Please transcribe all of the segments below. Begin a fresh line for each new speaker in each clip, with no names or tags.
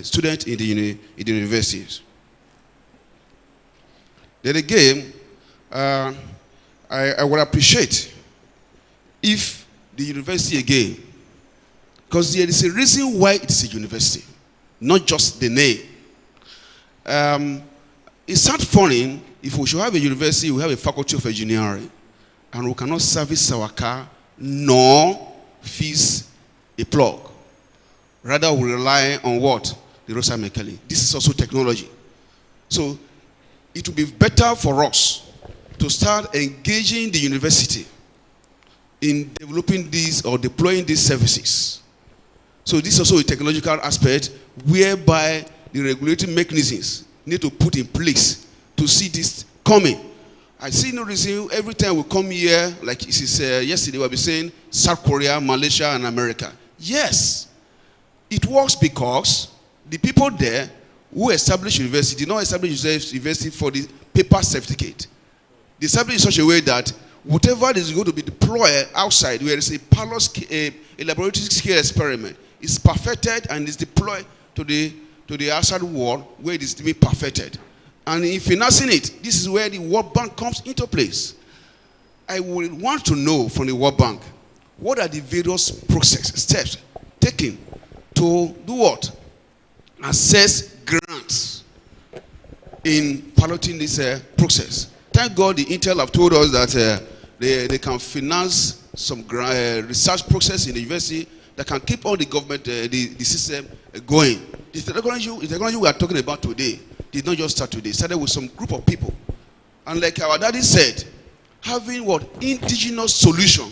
students in the universities. Then again, I would appreciate if the university again, because there is a reason why it's a university, not just the name. It's not funny if we should have a university, we have a faculty of engineering, and we cannot service our car nor fix a plug. Rather, we rely on what? The roadside mechanic. This is also technology. So it would be better for us to start engaging the university in developing these or deploying these services. So this is also a technological aspect whereby the regulatory mechanisms need to put in place to see this coming. I see no reason every time we come here, like it is yesterday, we'll be saying South Korea, Malaysia, and America. Yes, it works because the people there who established university did not establish university for the paper certificate. They established in such a way that whatever is going to be deployed outside, where it's a laboratory scale experiment, is perfected and is deployed to the outside world where it is to be perfected. And in financing it, this is where the World Bank comes into place. I would want to know from the World Bank, what are the various steps taken to do what? Assess grants in piloting this process. Thank God the Intel have told us that they can finance some research process in the university that can keep all the government, the system going. The technology we are talking about today did not just start today. It started with some group of people. And like our daddy said, having what? Indigenous solution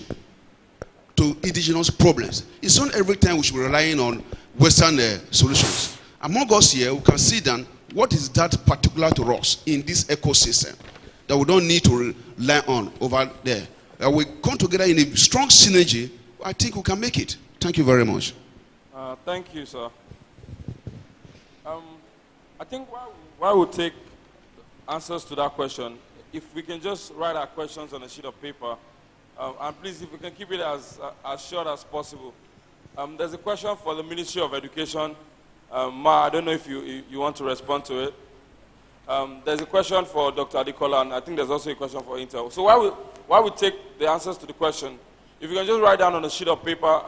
to indigenous problems. It's not every time we should be relying on Western solutions. Among us here, we can see then what is that particular to us in this ecosystem that we don't need to rely on over there. We come together in a strong synergy, I think we can make it. Thank you very much.
Thank you, sir. I think while we take answers to that question, if we can just write our questions on a sheet of paper, and please, if we can keep it as short as possible. There's a question for the Ministry of Education. Ma, I don't know if you want to respond to it. There's a question for Dr. Adekola, and I think there's also a question for Intel. So while we take the answers to the question, if you can just write down on a sheet of paper,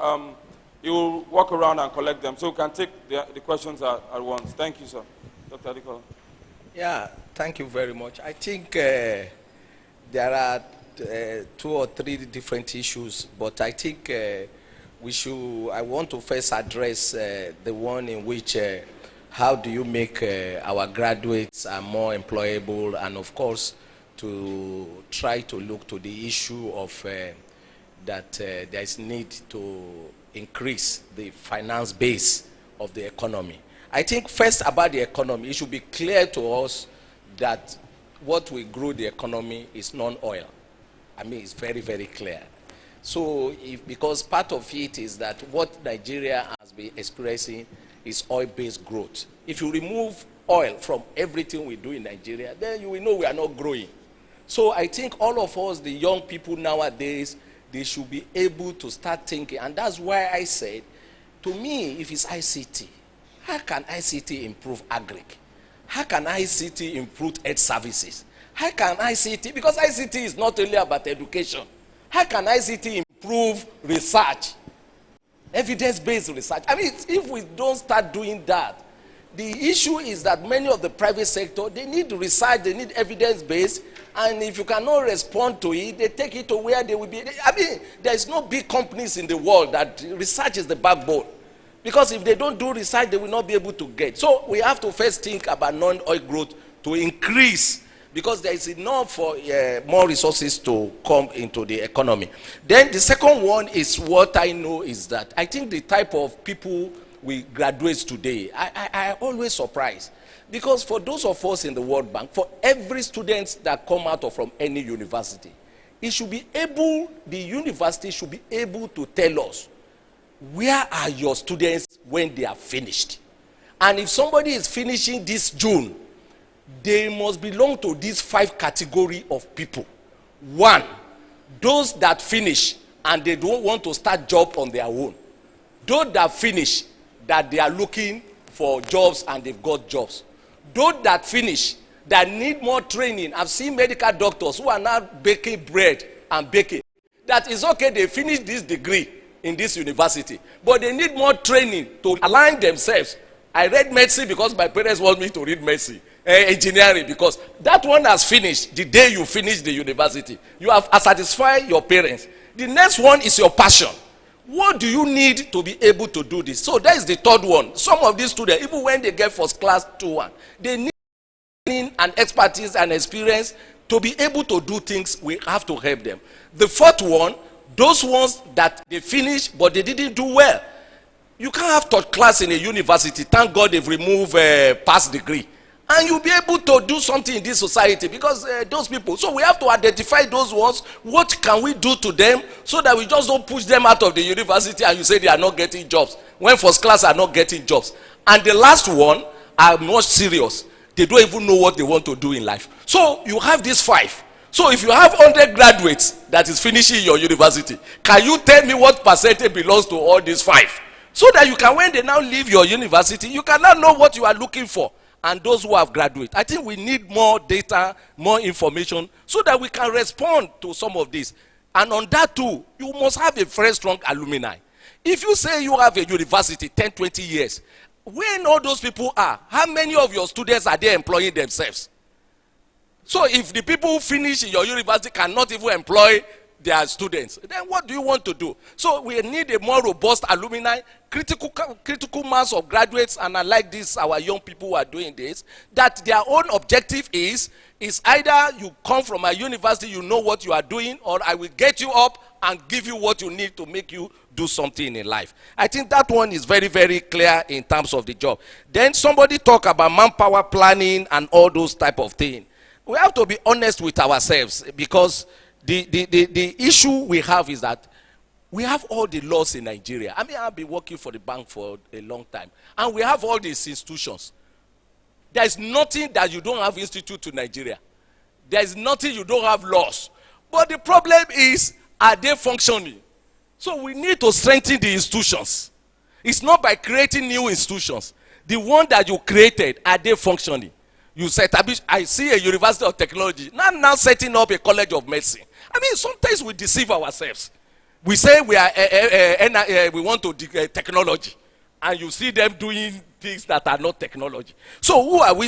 you will walk around and collect them. So we can take the questions at once. Thank you, sir. Dr. Adekola.
Yeah, thank you very much. I think there are 2 or 3 different issues, but I think I want to first address the one in which how do you make our graduates more employable, and of course to try to look to the issue of that there is need to increase the finance base of the economy. I think first about the economy, it should be clear to us that what will grow the economy is non-oil. I mean, it's very, very clear. So, because part of it is that what Nigeria has been experiencing is oil-based growth. If you remove oil from everything we do in Nigeria, then you will know we are not growing. So I think all of us, the young people nowadays, they should be able to start thinking. And that's why I said, to me, if it's ICT, how can ICT improve agric? How can ICT improve health services? How can ICT, because ICT is not only about education, how can ICT improve research, evidence-based research? I mean, if we don't start doing that, the issue is that many of the private sector, they need research, they need evidence-based, and if you cannot respond to it, they take it to where they will be. I mean, there is no big companies in the world that research is the backbone. Because if they don't do research, they will not be able to get. So we have to first think about non-oil growth to increase, because there is enough for more resources to come into the economy. Then the second one is what I know is that I think the type of people we graduate today, I always surprised. Because for those of us in the World Bank, for every student that come out from any university, it should be able, the university should be able to tell us, where are your students when they are finished? And if somebody is finishing this June, they must belong to these 5 categories of people. 1, those that finish and they don't want to start job on their own. Those that finish, that they are looking for jobs and they've got jobs. Those that finish, that need more training, I've seen medical doctors who are now baking bread and baking. That is okay, they finish this degree in this university, but they need more training to align themselves. I read medicine because my parents want me to read medicine. Engineering, because that one has finished the day you finish the university. You have satisfied your parents. The next one is your passion. What do you need to be able to do this? So that is the third one. Some of these students, even when they get first class 2-1, they need training and expertise and experience to be able to do things. We have to help them. The fourth one, those ones that they finish but they didn't do well. You can't have third class in a university. Thank God they've removed past degree. And you'll be able to do something in this society because those people. So we have to identify those ones. What can we do to them so that we just don't push them out of the university and you say they are not getting jobs when first class are not getting jobs. And the last one are more serious. They don't even know what they want to do in life. So you have these 5. So if you have 100 graduates that is finishing your university, can you tell me what percentage belongs to all these 5? So that you can, when they now leave your university, you can now know what you are looking for. And those who have graduated, I think we need more data, more information, so that we can respond to some of this. And on that too, you must have a very strong alumni. If you say you have a university 10, 20 years, when all those people are, how many of your students are they employing themselves? So if the people who finish in your university cannot even employ their students, then what do you want to do? So we need a more robust alumni, critical mass of graduates, and I like this, our young people who are doing this, that their own objective is either you come from a university, you know what you are doing, or I will get you up and give you what you need to make you do something in life. I think that one is very, very clear in terms of the job. Then somebody talk about manpower planning and all those type of things. We have to be honest with ourselves, because the issue we have is that we have all the laws in Nigeria. I mean, I've been working for the bank for a long time, and we have all these institutions. There is nothing that you don't have institute to Nigeria. There is nothing you don't have laws. But the problem is, are they functioning? So we need to strengthen the institutions. It's not by creating new institutions. The one that you created, are they functioning? You establish, I see a university of technology, now setting up a college of medicine. I mean, sometimes we deceive ourselves. We say we are we want to technology, and you see them doing things that are not technology. So who are we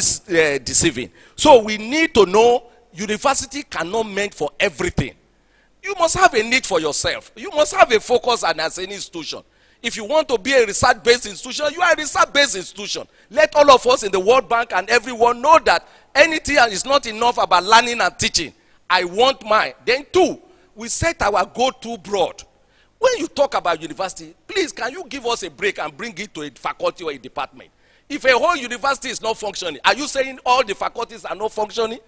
deceiving? So we need to know university cannot meant for everything. You must have a need for yourself. You must have a focus as an institution. If you want to be a research-based institution, you are a research-based institution. Let all of us in the World Bank and everyone know that anything is not enough about learning and teaching. I want mine. Then 2, we set our goal too broad. When you talk about university, please, can you give us a break and bring it to a faculty or a department? If a whole university is not functioning, are you saying all the faculties are not functioning?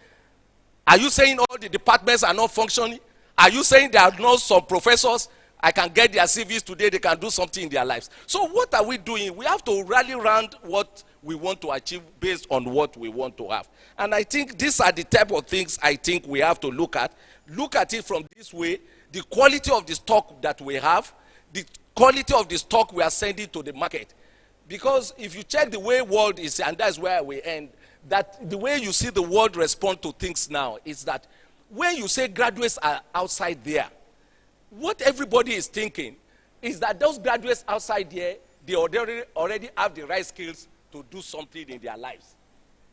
Are you saying all the departments are not functioning? Are you saying there are not some professors, I can get their CVs today, they can do something in their lives? So what are we doing? We have to rally around what we want to achieve based on what we want to have. And I think these are the type of things I think we have to look at. Look at it from this way: the quality of the stock that we have, the quality of the stock we are sending to the market. Because if you check the way world is, and that's where we end, that the way you see the world respond to things now is that when you say graduates are outside there, what everybody is thinking is that those graduates outside there, they already have the right skills to do something in their lives.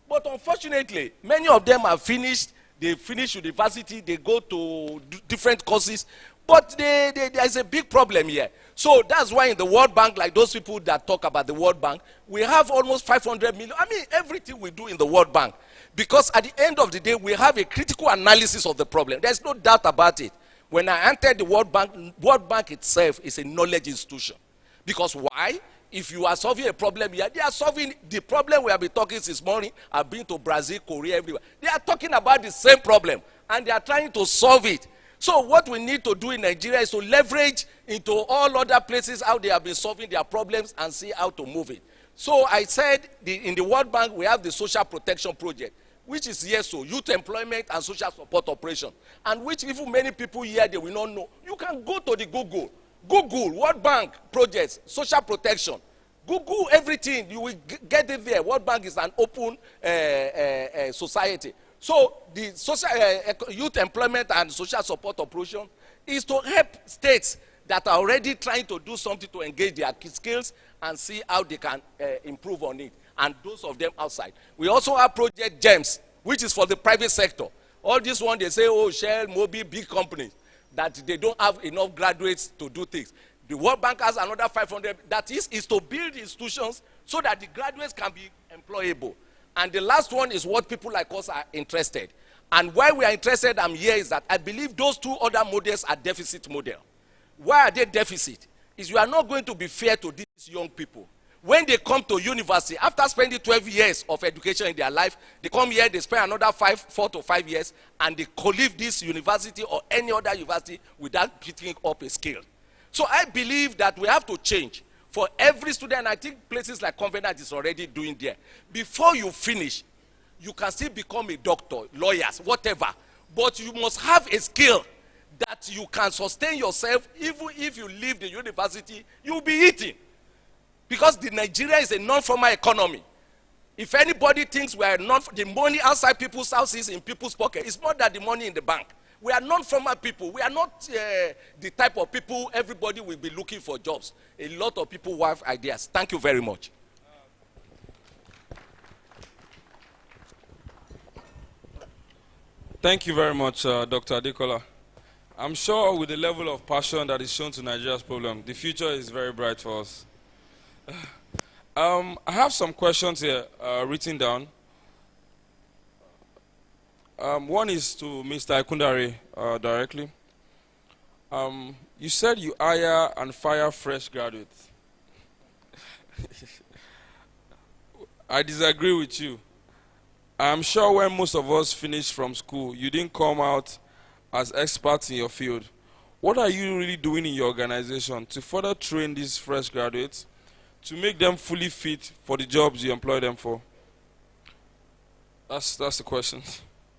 But unfortunately, many of them have finished, they finish university, they go to different courses, but there's a big problem here. So that's why in the World Bank, like those people that talk about the World Bank, we have almost 500 million. I mean, everything we do in the World Bank. Because at the end of the day, we have a critical analysis of the problem. There's no doubt about it. When I entered the World Bank itself is a knowledge institution. Because why? If you are solving a problem here, they are solving the problem we have been talking since morning. I've been to Brazil, Korea, everywhere. They are talking about the same problem, and they are trying to solve it. So what we need to do in Nigeria is to leverage into all other places how they have been solving their problems and see how to move it. So I said in the World Bank, we have the Social Protection Project, which is YESO, Youth Employment and Social Support Operation, and which even many people here, they will not know. You can go to the Google World Bank projects, social protection. Google everything. You will get it there. World Bank is an open society. So the social youth employment and social support operation is to help states that are already trying to do something to engage their skills and see how they can improve on it. And those of them outside. We also have Project GEMS, which is for the private sector. All this one, they say, oh, Shell, Mobil, big companies, that they don't have enough graduates to do things. The World Bank has another 500. That is to build institutions so that the graduates can be employable. And the last one is what people like us are interested. And why we are interested, I'm here, is that I believe those two other models are deficit model. Why are they deficit? Is you are not going to be fair to these young people. When they come to university, after spending 12 years of education in their life, they come here, they spend another 4 to 5 years, and they leave this university or any other university without picking up a skill. So I believe that we have to change. For every student, I think places like Covenant is already doing there. Before you finish, you can still become a doctor, lawyers, whatever. But you must have a skill that you can sustain yourself. Even if you leave the university, you'll be eating. Because the Nigeria is a non-formal economy. If anybody thinks we are not, the money outside people's houses in people's pocket, it's more than the money in the bank. We are non-formal people. We are not the type of people everybody will be looking for jobs. A lot of people have ideas. Thank you very much.
Thank you very much, Dr. Adekola. I'm sure with the level of passion that is shown to Nigeria's problem, the future is very bright for us. I have some questions here written down. One is to Mr. Ikundare directly. You said you hire and fire fresh graduates. I disagree with you. I'm sure when most of us finished from school, you didn't come out as experts in your field. What are you really doing in your organization to further train these fresh graduates to make them fully fit for the jobs you employ them for? That's the question.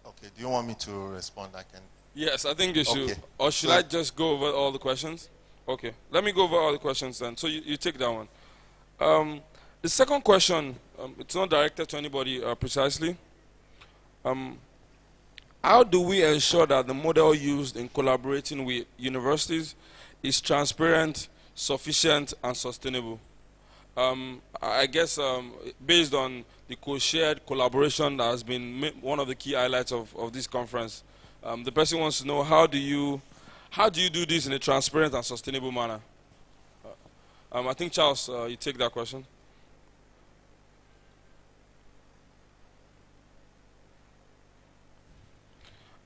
Okay, do you want me to respond? I can.
Yes, I think you should.
Okay.
Or should I just go over all the questions? Okay, let me go over all the questions then. So you take that one. The second question, it's not directed to anybody precisely. How do we ensure that the model used in collaborating with universities is transparent, sufficient, and sustainable? I guess based on the co-shared collaboration that has been one of the key highlights of this conference, the person wants to know how do you do this in a transparent and sustainable manner? I think Charles, you take that question.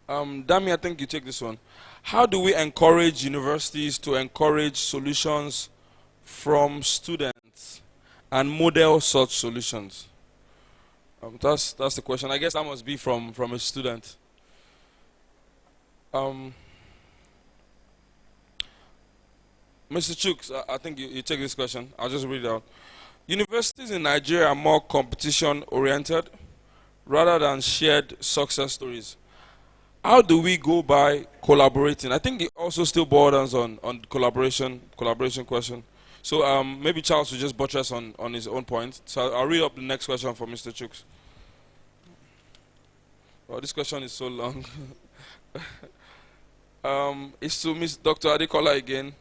Dami, I think you take this one. How do we encourage universities to encourage solutions from students and model such solutions? That's the question. I guess that must be from a student. Mr. Chooks, I think you take this question. I'll just read it out. Universities in Nigeria are more competition-oriented rather than shared success stories. How do we go by collaborating? I think it also still borders on collaboration question. So maybe Charles will just buttress on his own point. So I'll read up the next question for Mr. Chooks. Well, this question is so long. It's to Miss Dr. Adekola again.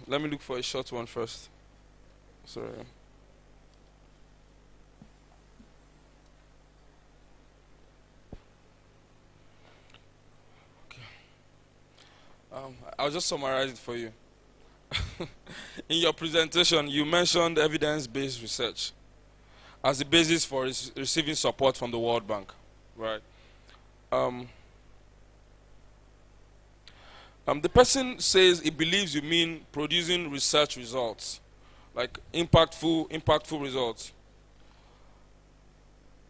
Let me look for a short one first. Sorry. I'll just summarize it for you. In your presentation, you mentioned evidence-based research as the basis for receiving support from the World Bank, right? The person says he believes you mean producing research results, like impactful results.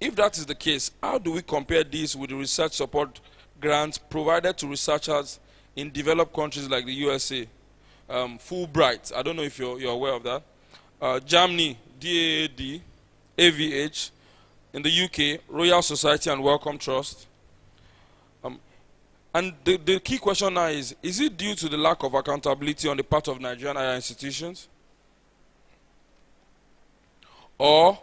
If that is the case, how do we compare this with the research support grants provided to researchers in developed countries like the USA? Fulbright, I don't know if you're aware of that. Germany, DAAD, AVH. In the UK, Royal Society and Wellcome Trust. And the key question now is it due to the lack of accountability on the part of Nigerian higher institutions? or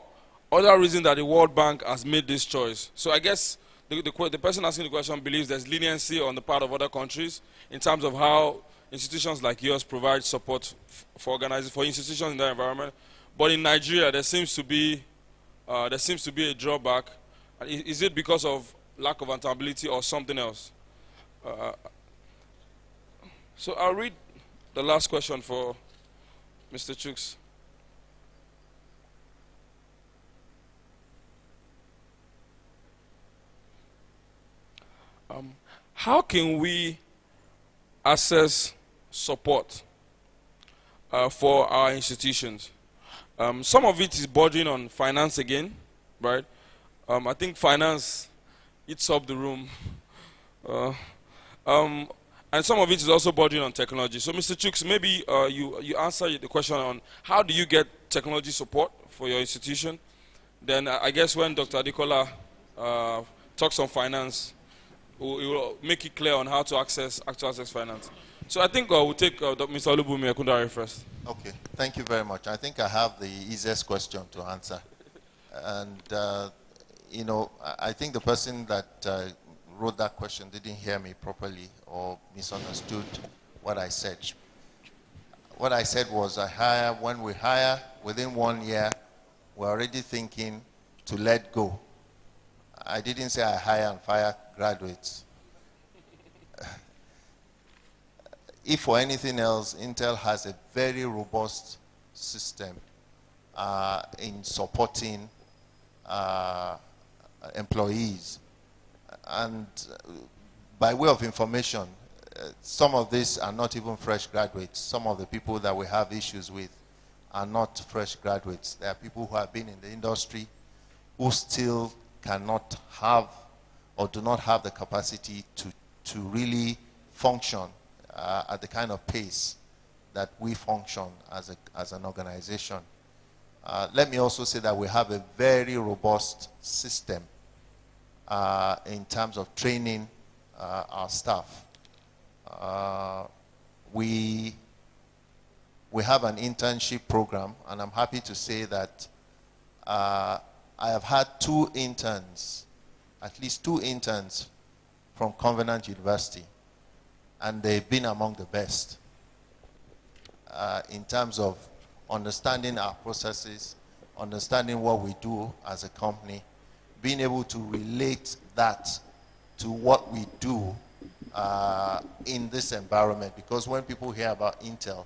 other reason that the World Bank has made this choice? So I guess the person asking the question believes there's leniency on the part of other countries in terms of how institutions like yours provide support for institutions in that environment. But in Nigeria, there seems to be a drawback. Is it because of lack of accountability or something else? So I'll read the last question for Mr. Chooks. How can we access support for our institutions? Some of it is bordering on finance again, right? I think finance eats up the room. And some of it is also bordering on technology. So, Mr. Chooks, maybe you answer the question on how do you get technology support for your institution? Then I guess when Dr. Adekola talks on finance, he will make it clear on how to access finance. So I think we'll take Mr. Olubumi Ekundare first.
Okay, thank you very much. I think I have the easiest question to answer. And, you know, I think the person that wrote that question didn't hear me properly or misunderstood what I said. What I said was when we hire, within 1 year, we're already thinking to let go. I didn't say I hire and fire graduates. If for anything else, Intel has a very robust system in supporting employees. And by way of information, some of these are not even fresh graduates. Some of the people that we have issues with are not fresh graduates. They are people who have been in the industry who still cannot have or do not have the capacity to really function at the kind of pace that we function as an organization. Let me also say that we have a very robust system in terms of training our staff. We have an internship program, and I'm happy to say that I have had at least two interns from Covenant University, and they've been among the best in terms of understanding our processes, understanding what we do as a company, being able to relate that to what we do in this environment. Because when people hear about Intel,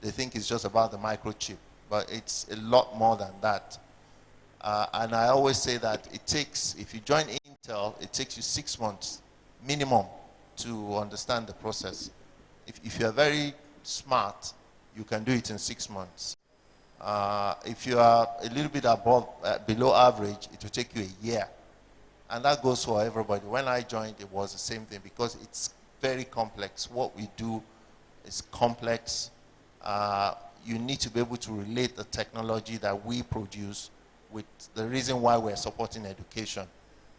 they think it's just about the microchip, but it's a lot more than that. And I always say that if you join Intel, it takes you 6 months minimum to understand the process. If you're very smart, you can do it in 6 months. If you are a little bit below average, it will take you a year. And that goes for everybody. When I joined, it was the same thing because it's very complex. What we do is complex. You need to be able to relate the technology that we produce with the reason why we're supporting education,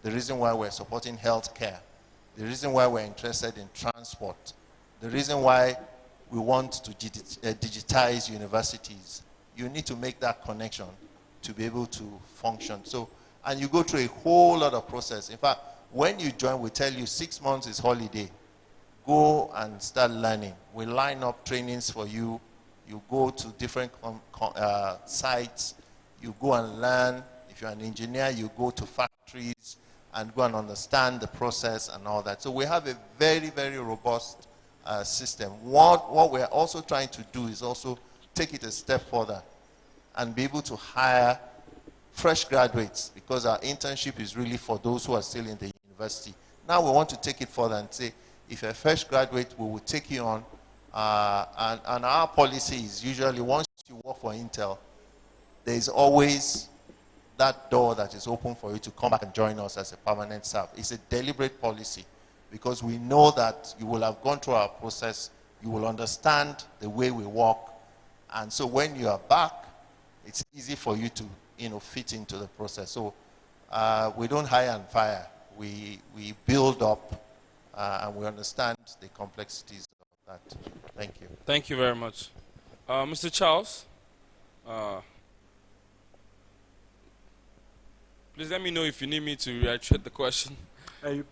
the reason why we're supporting healthcare, the reason why we're interested in transport, the reason why we want to digitize universities. You need to make that connection to be able to function. So, and you go through a whole lot of process. In fact, when you join, we tell you 6 months is holiday. Go and start learning. We line up trainings for you. You go to different sites. You go and learn. If you're an engineer, you go to factories and go and understand the process and all that. So we have a very, very robust system. What we're also trying to do is also take it a step further and be able to hire fresh graduates, because our internship is really for those who are still in the university. Now we want to take it further and say, if you're a fresh graduate, we will take you on. And our policy is usually once you work for Intel, there's always that door that is open for you to come back and join us as a permanent staff. It's a deliberate policy because we know that you will have gone through our process, you will understand the way we work, and so when you are back, it's easy for you to fit into the process. So we don't hire and fire. We build up and we understand the complexities of that. Thank you.
Thank you very much. Mr. Charles? Please let me know if you need me to reiterate the question.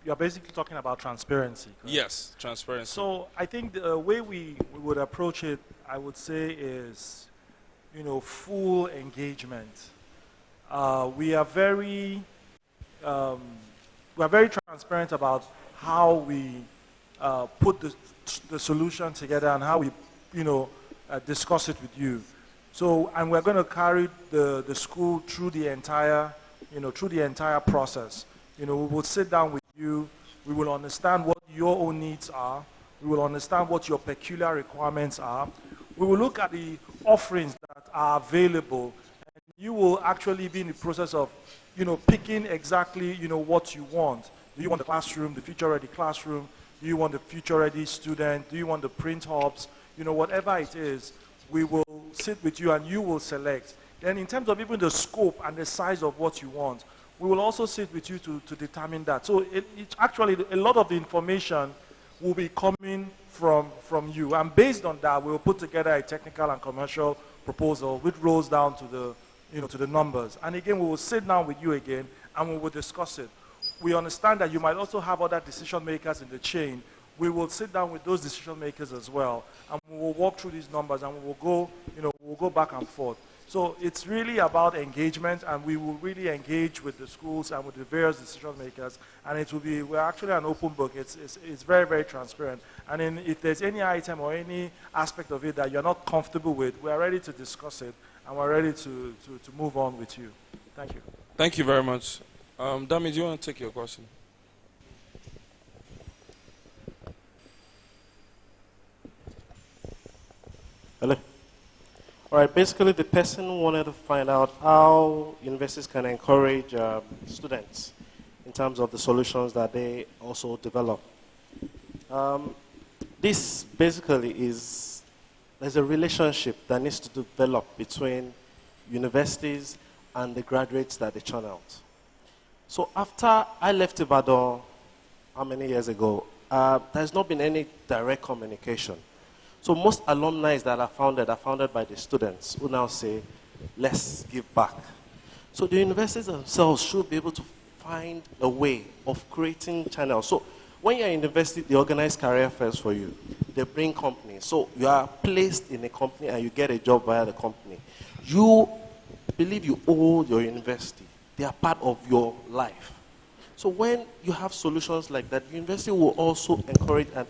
You're basically talking about transparency, correct?
Yes, transparency.
So I think the way we would approach it, I would say, is, full engagement. We are very transparent about how we put the solution together and how we, discuss it with you. So, and we're going to carry the school through the entire, process. We will sit down with you. We will understand what your own needs are. We will understand what your peculiar requirements are. We will look at the offerings that are available. And you will actually be in the process of, picking exactly, what you want. Do you want the classroom, the future-ready classroom? Do you want the future-ready student? Do you want the print hubs? Whatever it is, we will sit with you and you will select. Then in terms of even the scope and the size of what you want, we will also sit with you to determine that. So it's actually, a lot of the information will be coming from you. And based on that, we will put together a technical and commercial proposal which rolls down to the numbers. And again, we will sit down with you again and we will discuss it. We understand that you might also have other decision makers in the chain. We will sit down with those decision makers as well, and we will walk through these numbers, and we will go back and forth. So it's really about engagement, and we will really engage with the schools and with the various decision makers, and we're actually an open book. It's very, very transparent. And then if there's any item or any aspect of it that you're not comfortable with, we are ready to discuss it, and we're ready to move on with you. Thank you.
Thank you very much. Dami, do you want to take your question?
Hello. All right, basically the person wanted to find out how universities can encourage students in terms of the solutions that they also develop. This basically there's a relationship that needs to develop between universities and the graduates that they churn out. So after I left Ibadan, how many years ago, there's not been any direct communication. So most alumni that are founded by the students who now say, let's give back. So the universities themselves should be able to find a way of creating channels. So when you're in university, they organize career fairs for you. They bring companies. So you are placed in a company and you get a job via the company. You believe you owe your university. They are part of your life. So when you have solutions like that, the university will also encourage, and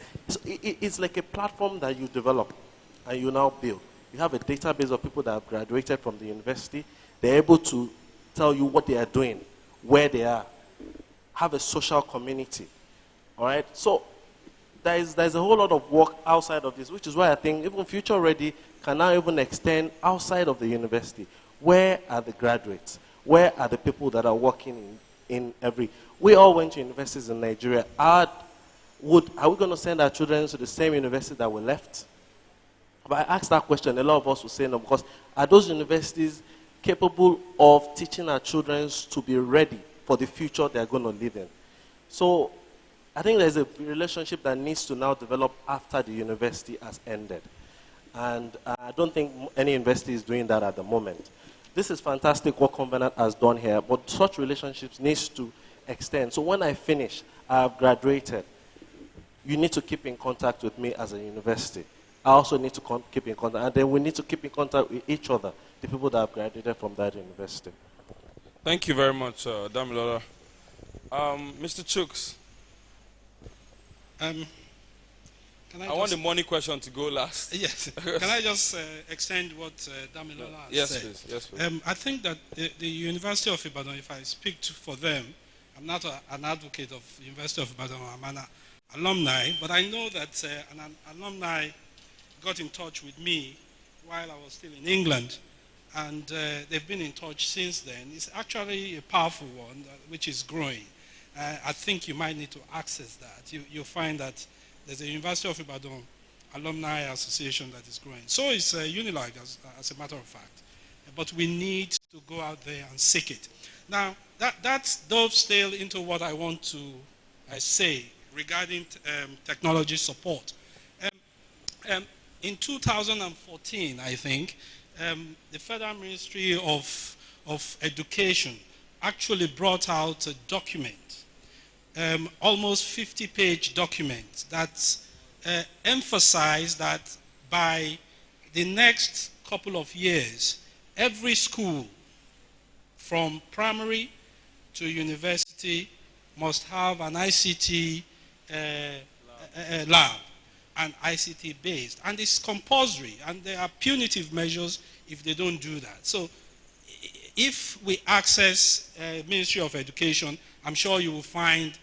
it's like a platform that you develop and you now build. You have a database of people that have graduated from the university. They're able to tell you what they are doing, where they are, have a social community. All right? So there's a whole lot of work outside of this, which is why I think even Future Ready can now even extend outside of the university. Where are the graduates? Where are the people that are working in every... We all went to universities in Nigeria. Are we going to send our children to the same university that we left? But I asked that question, a lot of us will say no, because are those universities capable of teaching our children to be ready for the future they're going to live in? So I think there's a relationship that needs to now develop after the university has ended. And I don't think any university is doing that at the moment. This is fantastic what Covenant has done here, but such relationships needs to extend. So when I finish, I have graduated, you need to keep in contact with me as a university. I also need to keep in contact, and then we need to keep in contact with each other, the people that have graduated from that university.
Thank you very much, Damilola. Mr. Chooks. I want the money question to go last.
Yes. Can I just extend what Damilola has said?
Please. Yes, please.
I think that the University of Ibadan, if I speak for them, I'm not an advocate of the University of Ibadan, I'm an alumni, but I know that an alumni got in touch with me while I was still in England, and they've been in touch since then. It's actually a powerful one, which is growing. I think you might need to access that. You'll find that there's a University of Ibadan Alumni Association that is growing. So is Unilag, as a matter of fact. But we need to go out there and seek it. Now, that dovetails into what I want to say regarding technology support. In 2014, I think, the Federal Ministry of Education actually brought out a document, almost 50-page document that emphasized that by the next couple of years, every school from primary to university must have an ICT lab, and ICT based, and it's compulsory, and there are punitive measures if they don't do that. So if we access Ministry of Education, I'm sure you will find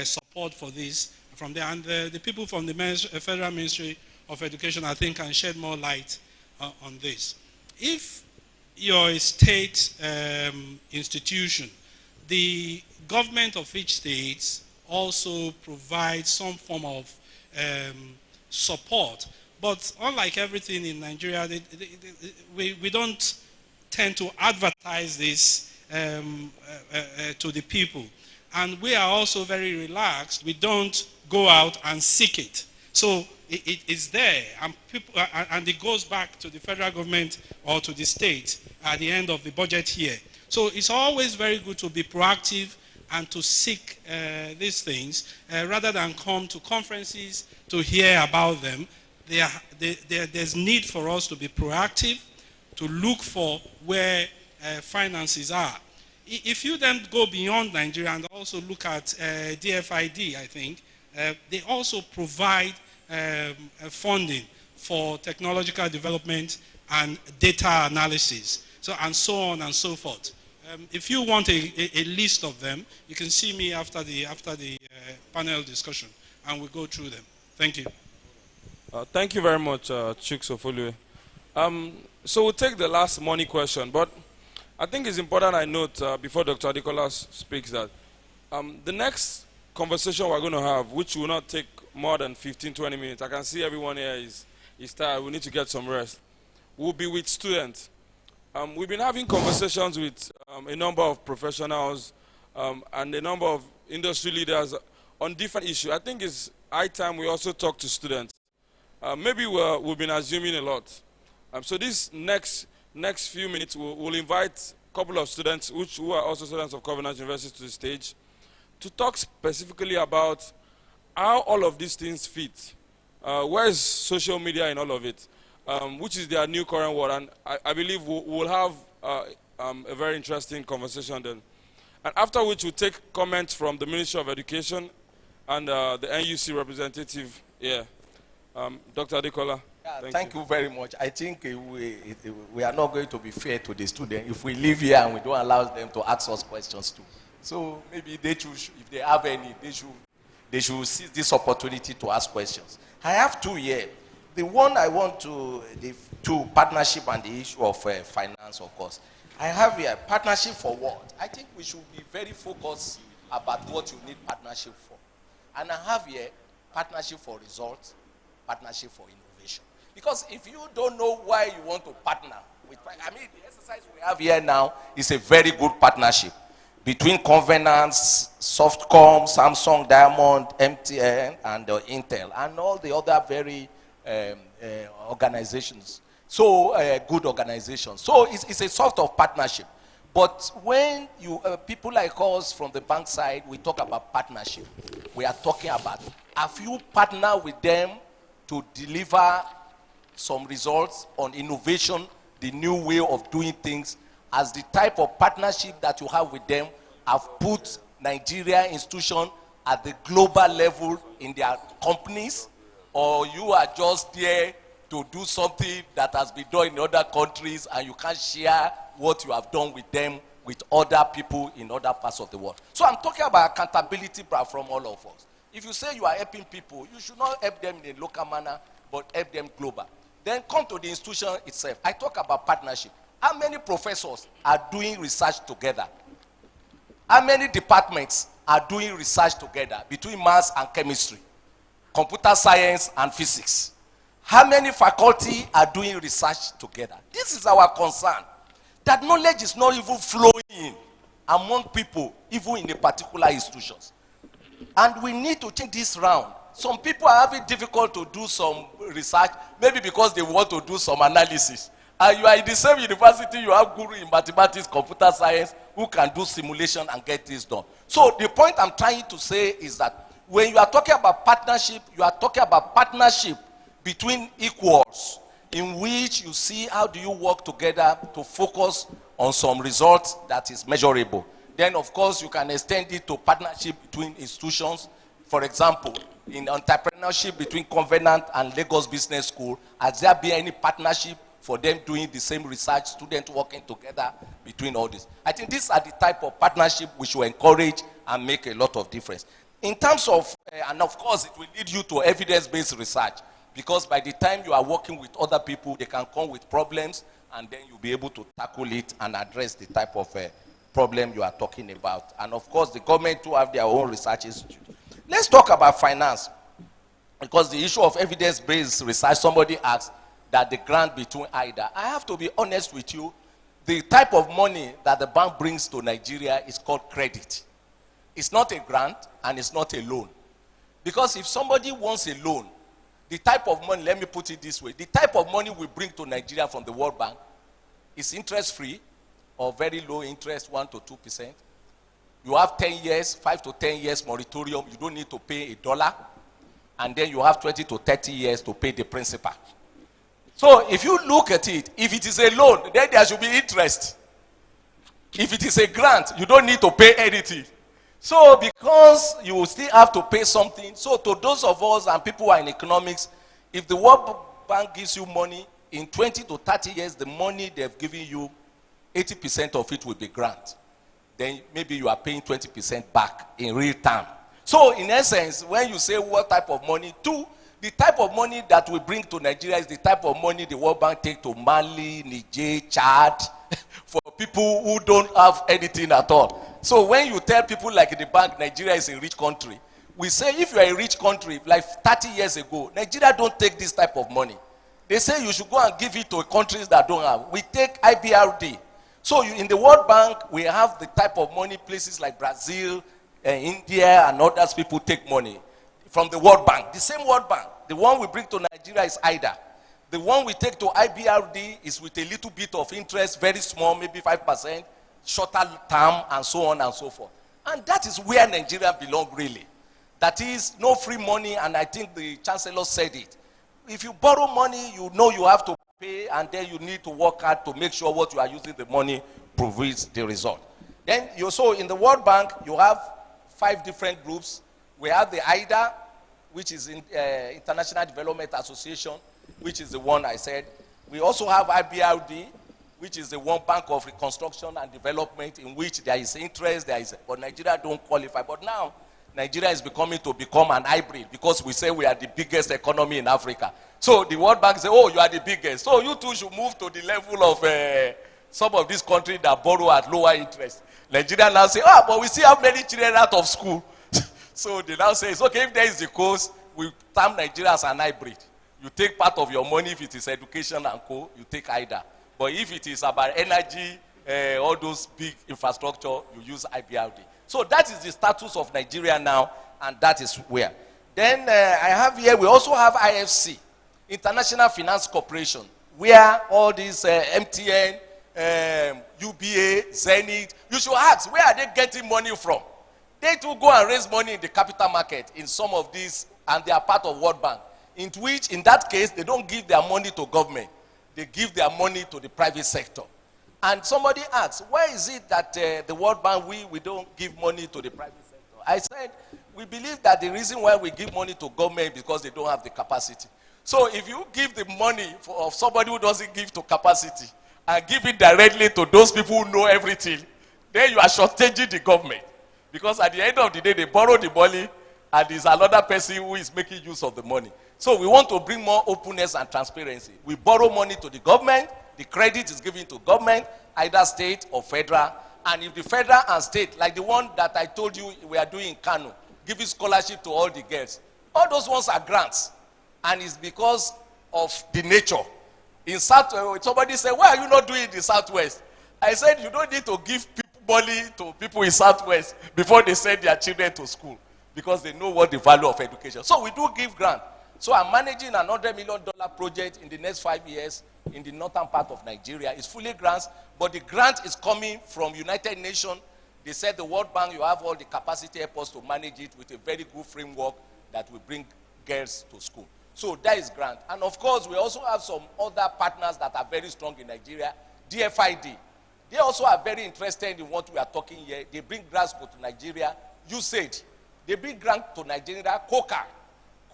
support for this from there, and the people from the Federal Ministry of Education, I think, can shed more light on this. If you're a state institution, the government of each state also provides some form of support. But unlike everything in Nigeria, we don't tend to advertise this to the people. And we are also very relaxed. We don't go out and seek it. So it is there, and, and it goes back to the federal government or to the state at the end of the budget year. So it's always very good to be proactive and to seek these things rather than come to conferences to hear about them. There's need for us to be proactive, to look for where finances are. If you then go beyond Nigeria and also look at DFID, I think, they also provide funding for technological development and data analysis, and so on and so forth. If you want a list of them, you can see me after the panel discussion, and we'll go through them. Thank you.
Thank you very much, Chuks Ofoluwe. So we'll take the last money question, but I think it's important I note before Dr. Adekola speaks that the next conversation we're going to have, which will not take more than 15-20 minutes, I can see everyone here is tired, we need to get some rest, will be with students. We've been having conversations with a number of professionals and a number of industry leaders on different issues. I think it's high time we also talk to students. Maybe we've been assuming a lot. So this next few minutes, we'll invite a couple of students who are also students of Covenant University to the stage to talk specifically about how all of these things fit. Where is social media in all of it? Which is their new current word, and I believe we'll have a very interesting conversation then. And after which we'll take comments from the Ministry of Education and the NUC representative here. Dr. Adekola.
Yeah, thank you very much. I think we are not going to be fair to the students if we leave here and we don't allow them to ask us questions too. So maybe they should, if they have any, they should seize this opportunity to ask questions. I have two here. The one I want to, the two, partnership and the issue of finance, of course. I have here partnership for what? I think we should be very focused about what you need partnership for. And I have here partnership for results, partnership for innovation. Because if you don't know why you want to partner with, I mean, the exercise we have here now is a very good partnership between Covenants, Softcom, Samsung, Diamond, MTN, and Intel, and all the other very organizations. So good organizations. So it's a sort of partnership. But when you people like us from the bank side, we talk about partnership. We are talking about, have you partnered with them to deliver some results on innovation, the new way of doing things, as the type of partnership that you have with them have put Nigeria institution at the global level in their companies, or you are just there to do something that has been done in other countries and you can't share what you have done with them with other people in other parts of the world. So I'm talking about accountability from all of us. If you say you are helping people, you should not help them in a local manner, but help them global. Then come to the institution itself. I talk about partnership. How many professors are doing research together? How many departments are doing research together between maths and chemistry, computer science and physics? How many faculty are doing research together? This is our concern. That knowledge is not even flowing among people, even in the particular institutions. And we need to change this round. Some people are having difficult to do some research, maybe because they want to do some analysis. And you are in the same university, you have guru in mathematics, computer science, who can do simulation and get this done. So the point I'm trying to say is that when you are talking about partnership, you are talking about partnership between equals, in which you see how do you work together to focus on some results that is measurable. Then, of course, you can extend it to partnership between institutions. For example, in entrepreneurship between Covenant and Lagos Business School, has there been any partnership for them doing the same research, students working together between all this? I think these are the type of partnership we should encourage and make a lot of difference. In terms of, and of course, it will lead you to evidence-based research, because by the time you are working with other people, they can come with problems, and then you'll be able to tackle it and address the type of problem you are talking about. And of course, the government too have their own research institute. Let's talk about finance, because the issue of evidence-based research, somebody asked that the grant between IDA. I have to be honest with you, the type of money that the bank brings to Nigeria is called credit. It's not a grant and it's not a loan. Because if somebody wants a loan, the type of money, let me put it this way, the type of money we bring to Nigeria from the World Bank is interest-free or very low interest, 1 to 2%. You have 10 years, 5 to 10 years moratorium. You don't need to pay $1. And then you have 20 to 30 years to pay the principal. So if you look at it, if it is a loan, then there should be interest. If it is a grant, you don't need to pay anything. So because you still have to pay something, so to those of us and people who are in economics, if the World Bank gives you money, in 20 to 30 years, the money they've given you, 80% of it will be grant. Then maybe you are paying 20% back in real time. So in essence, when you say what type of money, the type of money that we bring to Nigeria is the type of money the World Bank take to Mali, Niger, Chad, for people who don't have anything at all. So when you tell people like the bank, Nigeria is a rich country, we say if you are a rich country, like 30 years ago, Nigeria don't take this type of money. They say you should go and give it to countries that don't have. We take IBRD. So in the World Bank, we have the type of money places like Brazil, India, and others people take money from the World Bank. The same World Bank. The one we bring to Nigeria is IDA. The one we take to IBRD is with a little bit of interest, very small, maybe 5%, shorter term, and so on and so forth. And that is where Nigeria belongs really. That is no free money, and I think the Chancellor said it. If you borrow money, you know you have to pay, and then you need to work hard to make sure what you are using the money provides the result. Then you so in the World Bank, you have 5 different groups. We have the IDA, which is International Development Association, which is the one I said. We also have IBRD, which is the one Bank of Reconstruction and Development, in which there is interest, but Nigeria don't qualify. But now, Nigeria is become an hybrid, because we say we are the biggest economy in Africa. So the World Bank say, oh, you are the biggest. So you too should move to the level of some of these countries that borrow at lower interest. Nigeria now say, but we see how many children out of school. So they now say, it's okay, if there is the cause, we term Nigeria as an hybrid. You take part of your money, if it is education and co, you take IDA. But if it is about energy, all those big infrastructure, you use IBRD. So that is the status of Nigeria now, and that is where. Then I have here, we also have IFC, International Finance Corporation, where all these MTN, UBA, Zenith, you should ask, where are they getting money from? They too go and raise money in the capital market in some of these, and they are part of World Bank, in which, in that case, they don't give their money to government. They give their money to the private sector. And somebody asks, why is it that the World Bank, we don't give money to the private sector? I said, we believe that the reason why we give money to government is because they don't have the capacity. So if you give the money of somebody who doesn't give to capacity and give it directly to those people who know everything, then you are shortchanging the government. Because at the end of the day, they borrow the money, and there's another person who is making use of the money. So we want to bring more openness and transparency. We borrow money to the government. The credit is given to government, either state or federal. And if the federal and state, like the one that I told you we are doing in Kano, giving scholarship to all the girls, all those ones are grants. And it's because of the nature. In South, somebody said, why are you not doing it in Southwest? I said, you don't need to give money to people in Southwest before they send their children to school, because they know what the value of education. So we do give grant. So I'm managing an $100 million project in the next 5 years in the northern part of Nigeria. It's fully grants, but the grant is coming from United Nations. They said the World Bank, you have all the capacity airports to manage it with a very good framework that will bring girls to school. So that is grant. And of course, we also have some other partners that are very strong in Nigeria. DFID. They also are very interested in what we are talking here. They bring grants to Nigeria. USAID. They bring grants to Nigeria. COCA,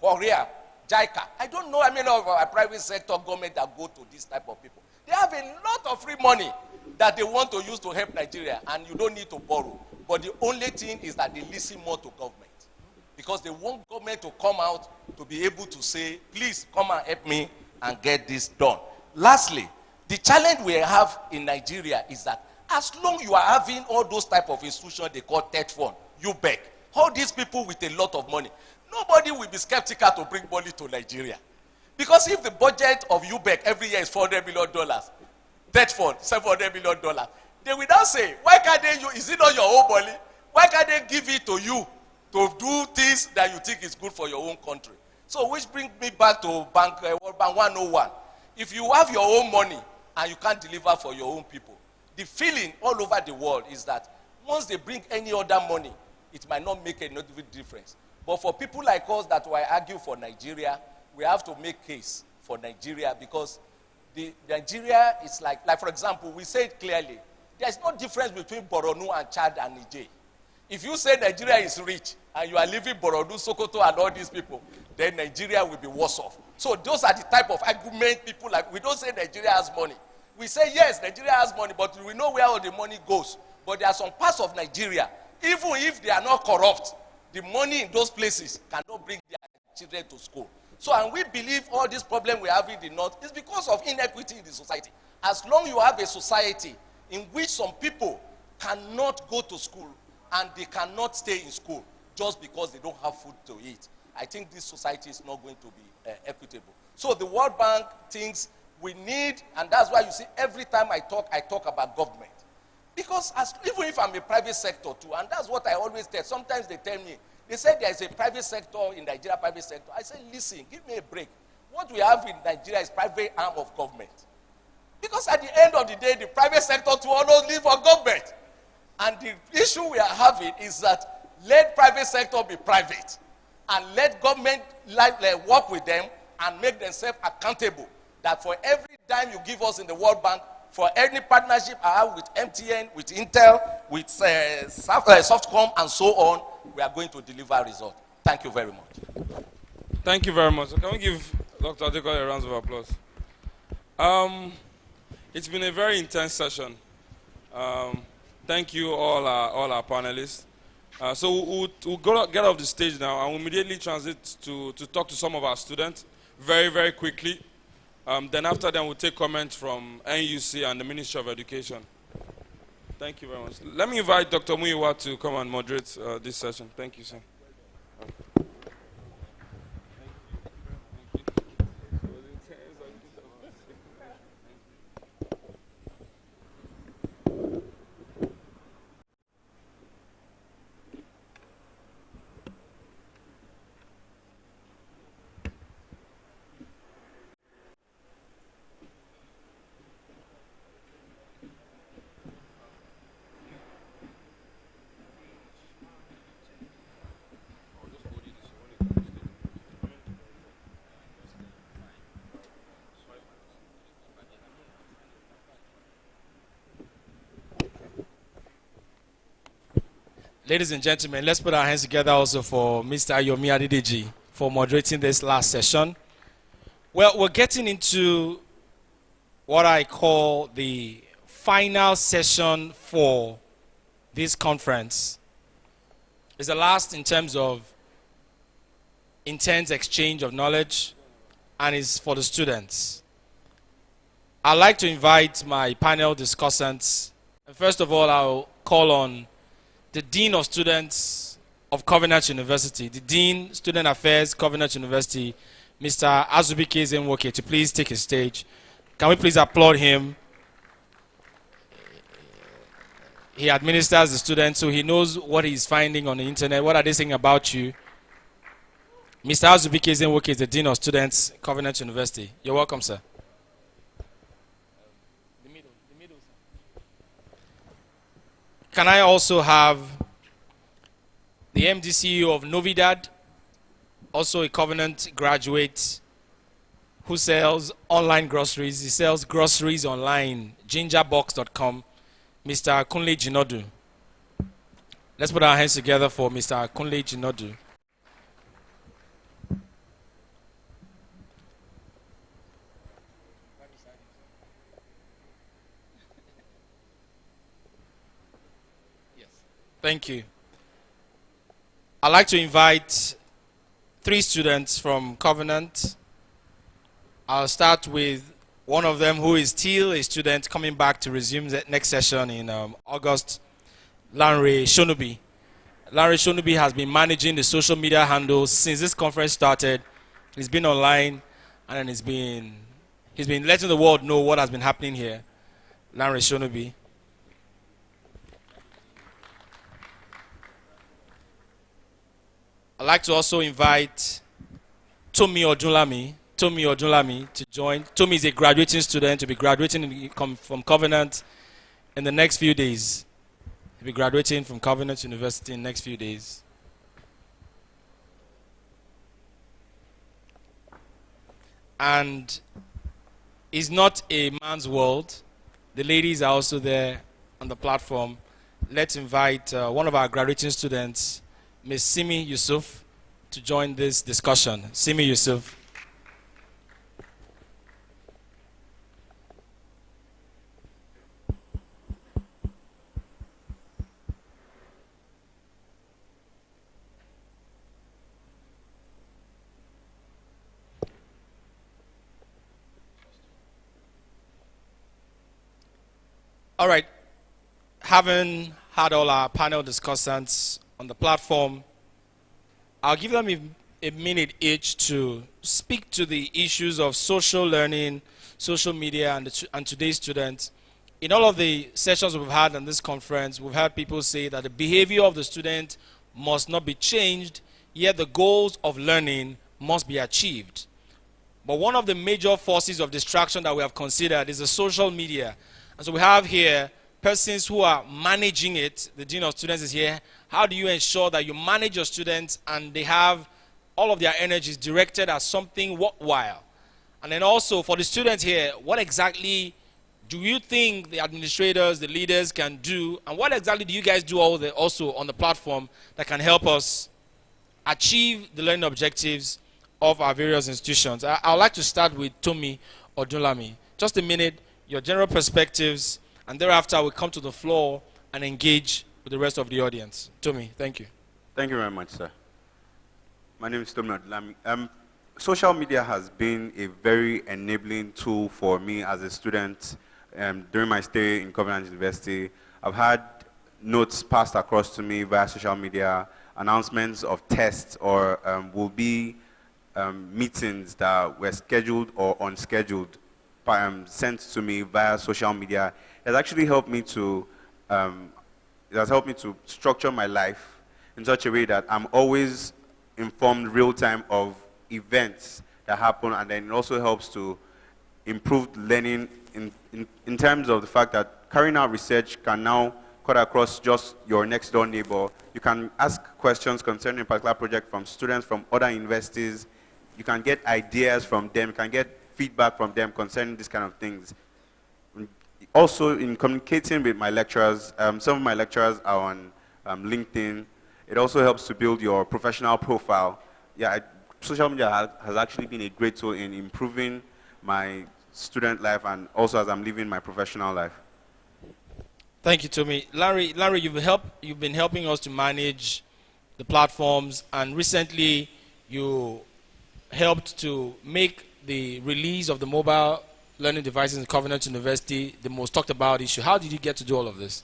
Korea, JICA. I don't know how many of our private sector government that go to this type of people. They have a lot of free money that they want to use to help Nigeria, and you don't need to borrow. But the only thing is that they listen more to government, because they want government to come out to be able to say, please come and help me and get this done. Lastly, the challenge we have in Nigeria is that as long you are having all those type of institutions they call TED fund, UBEC, all these people with a lot of money, nobody will be skeptical to bring money to Nigeria. Because if the budget of UBEC every year is $400 million, TED fund, $700 million, they will now say, why can't they use, is it not your own money? Why can't they give it to you to do things that you think is good for your own country? So which brings me back to World Bank 101. If you have your own money and you can't deliver for your own people, the feeling all over the world is that once they bring any other money, it might not make a noticeable difference. But for people like us that will argue for Nigeria, we have to make case for Nigeria, because Nigeria is like for example, we say it clearly, there's no difference between Borno and Chad and Niger. If you say Nigeria is rich and you are leaving Borno, Sokoto and all these people, then Nigeria will be worse off. So those are the type of argument people like. We don't say Nigeria has money. We say yes, Nigeria has money, but we know where all the money goes. But there are some parts of Nigeria, even if they are not corrupt, the money in those places cannot bring their children to school. So, and we believe all this problem we have in the north is because of inequity in the society. As long you have a society in which some people cannot go to school and they cannot stay in school just because they don't have food to eat, I think this society is not going to be equitable. So the World Bank thinks we need, and that's why you see every time I talk about government. Because even if I'm a private sector too, and that's what I always tell, sometimes they tell me, they say there is a private sector in Nigeria, private sector. I say, listen, give me a break. What we have in Nigeria is private arm of government. Because at the end of the day, the private sector too always live for government. And the issue we are having is that let private sector be private, and let government work with them and make themselves accountable. That for every dime you give us in the World Bank, for any partnership I have with MTN, with Intel, with Softcom, and so on, we are going to deliver results. Thank you very much.
Thank you very much. Can we give Dr. Adeko a round of applause? It's been a very intense session. Thank you all our panelists. So we'll get off the stage now and we'll immediately transit to talk to some of our students very, very quickly. Then after that, we'll take comments from NUC and the Ministry of Education. Thank you very much. Let me invite Dr. Muyiwa to come and moderate this session. Thank you, sir.
Ladies and gentlemen, let's put our hands together also for Mr. Yomi Adedeji for moderating this last session. Well, we're getting into what I call the final session for this conference. It's the last in terms of intense exchange of knowledge, and is for the students. I'd like to invite my panel discussants. First of all, I'll call on the Dean of Students of Covenant University, the Dean, Student Affairs, Covenant University, Mr. Azubike Zenwoke, to please take his stage. Can we please applaud him? He administers the students, so he knows what he's finding on the internet. What are they saying about you? Mr. Azubike Zenwoke is the Dean of Students, Covenant University. You're welcome, sir. Can I also have the MD CEO of Novidad, also a Covenant graduate who sells online groceries. He sells groceries online, gingerbox.com, Mr. Kunle Jinodu. Let's put our hands together for Mr. Kunle Jinodu. Thank you. I'd like to invite 3 students from Covenant. I'll start with one of them who is still a student coming back to resume the next session in August, Lanre Shonubi. Lanre Shonubi has been managing the social media handles since this conference started. He's been online and he's been letting the world know what has been happening here. Lanre Shonubi. I'd like to also invite Tomi Odunlami to join. Tomi is a graduating student to be graduating from Covenant in the next few days. He'll be graduating from Covenant University in the next few days. And it's not a man's world. The ladies are also there on the platform. Let's invite one of our graduating students, Ms. Simi Yusuf, to join this discussion. Simi Yusuf. All right. Having had all our panel discussants on the platform, I'll give them a minute each to speak to the issues of social learning, social media, and today's students. In all of the sessions we've had in this conference, we've heard people say that the behavior of the student must not be changed, yet the goals of learning must be achieved. But one of the major forces of distraction that we have considered is the social media. And so we have here persons who are managing it. The Dean of Students is here. How do you ensure that you manage your students and they have all of their energies directed at something worthwhile? And then also for the students here, what exactly do you think the administrators, the leaders can do? And what exactly do you guys do also on the platform that can help us achieve the learning objectives of our various institutions? I'd like to start with Tomi Odunlami. Just a minute, your general perspectives, and thereafter we'll come to the floor and engage with the rest of the audience. Tomi, thank you.
Thank you very much, sir. My name is Tomi Odunlami. Social media has been a very enabling tool for me as a student. During my stay in Covenant University, I've had notes passed across to me via social media, announcements of tests, or will be meetings that were scheduled or unscheduled, sent to me via social media. It has actually helped me to structure my life in such a way that I'm always informed real time of events that happen, and then it also helps to improve learning in terms of the fact that carrying out research can now cut across just your next door neighbor. You can ask questions concerning a particular project from students from other universities. You can get ideas from them. You can get feedback from them concerning these kind of things. Also, in communicating with my lecturers, some of my lecturers are on LinkedIn. It also helps to build your professional profile. Yeah, social media has actually been a great tool in improving my student life and also as I'm living my professional life.
Thank you, Tomi. Larry, you've been helping us to manage the platforms, and recently you helped to make the release of the mobile learning devices in Covenant University the most talked about issue. How did you get to do all of this?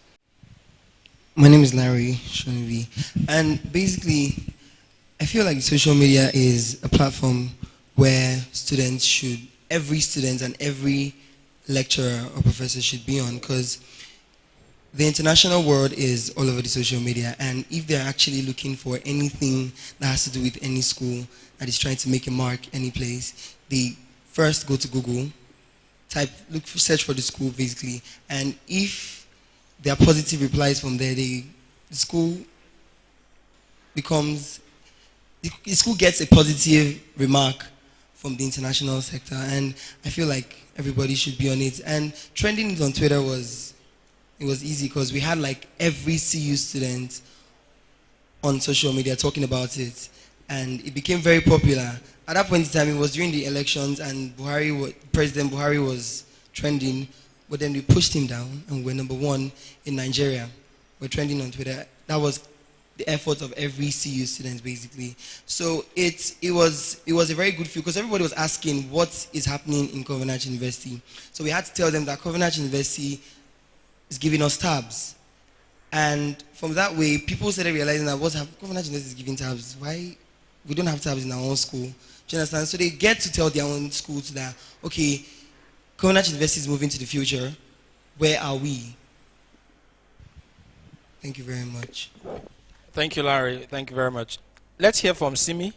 My name is Larry Shonubi, and basically I feel like social media is a platform where every student and every lecturer or professor should be on, because the international world is all over the social media, and if they're actually looking for anything that has to do with any school that is trying to make a mark any place, they first go to Google, search for the school basically, and if there are positive replies from there. The school becomes, the school gets a positive remark from the international sector, and I feel like everybody should be on it. And trending it on Twitter was easy because we had like every CU student on social media talking about it, and it became very popular. At that point in time, it was during the elections, and President Buhari was trending, but then we pushed him down, and we're number one in Nigeria. We're trending on Twitter. That was the effort of every CU student, basically. So it was a very good feel because everybody was asking what is happening in Covenant University. So we had to tell them that Covenant University is giving us tabs. And from that way, people started realizing that Covenant University is giving tabs. Why? We don't have tabs in our own school. Do you understand? So they get to tell their own schools that, okay, Covenant University is moving to the future. Where are we? Thank you very much.
Thank you, Larry. Thank you very much. Let's hear from Simi.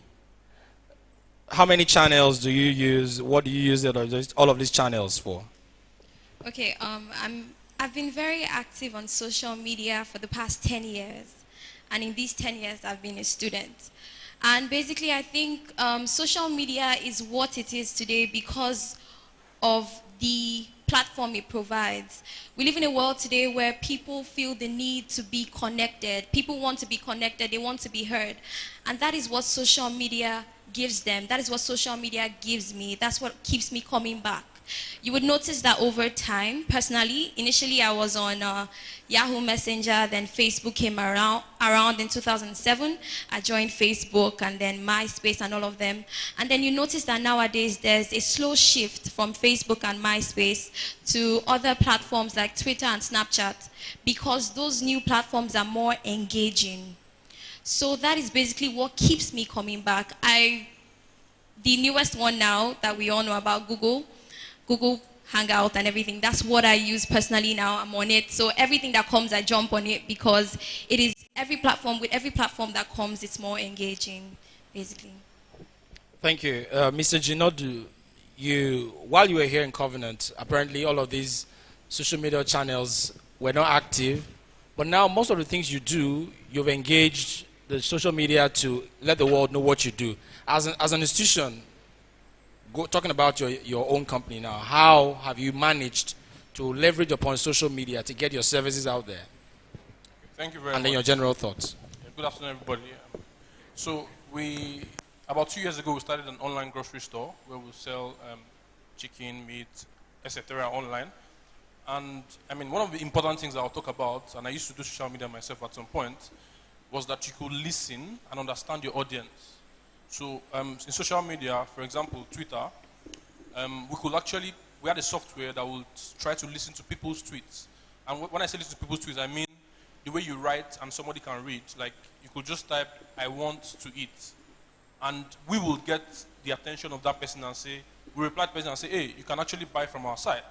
How many channels do you use? What do you use all of these channels for?
Okay, I've been very active on social media for the past 10 years. And in these 10 years, I've been a student. And basically, I think social media is what it is today because of the platform it provides. We live in a world today where people feel the need to be connected. People want to be connected. They want to be heard. And that is what social media gives them. That is what social media gives me. That's what keeps me coming back. You would notice that over time, personally, initially I was on Yahoo Messenger, then Facebook came around in 2007. I joined Facebook and then MySpace and all of them. And then you notice that nowadays there's a slow shift from Facebook and MySpace to other platforms like Twitter and Snapchat because those new platforms are more engaging. So that is basically what keeps me coming back. The newest one now that we all know about, Google Hangout and everything, that's what I use personally now. I'm on it. So everything that comes, I jump on it because it is with every platform that comes, it's more engaging, basically.
Thank you. Mr. Jinodu, while you were here in Covenant, apparently all of these social media channels were not active, but now most of the things you do, you've engaged the social media to let the world know what you do. As an institution, talking about your own company now, how have you managed to leverage upon social media to get your services out there?
Thank you very much.
And then your general thoughts.
Yeah, good afternoon, everybody. So about 2 years ago, we started an online grocery store where we sell chicken, meat, etc. online. And I mean, one of the important things I'll talk about, and I used to do social media myself at some point, was that you could listen and understand your audience. So in social media, for example, Twitter, we had a software that would try to listen to people's tweets. And when I say listen to people's tweets, I mean the way you write and somebody can read. Like you could just type, I want to eat. And we will get the attention of that person and say, we reply to the person and say, hey, you can actually buy from our site.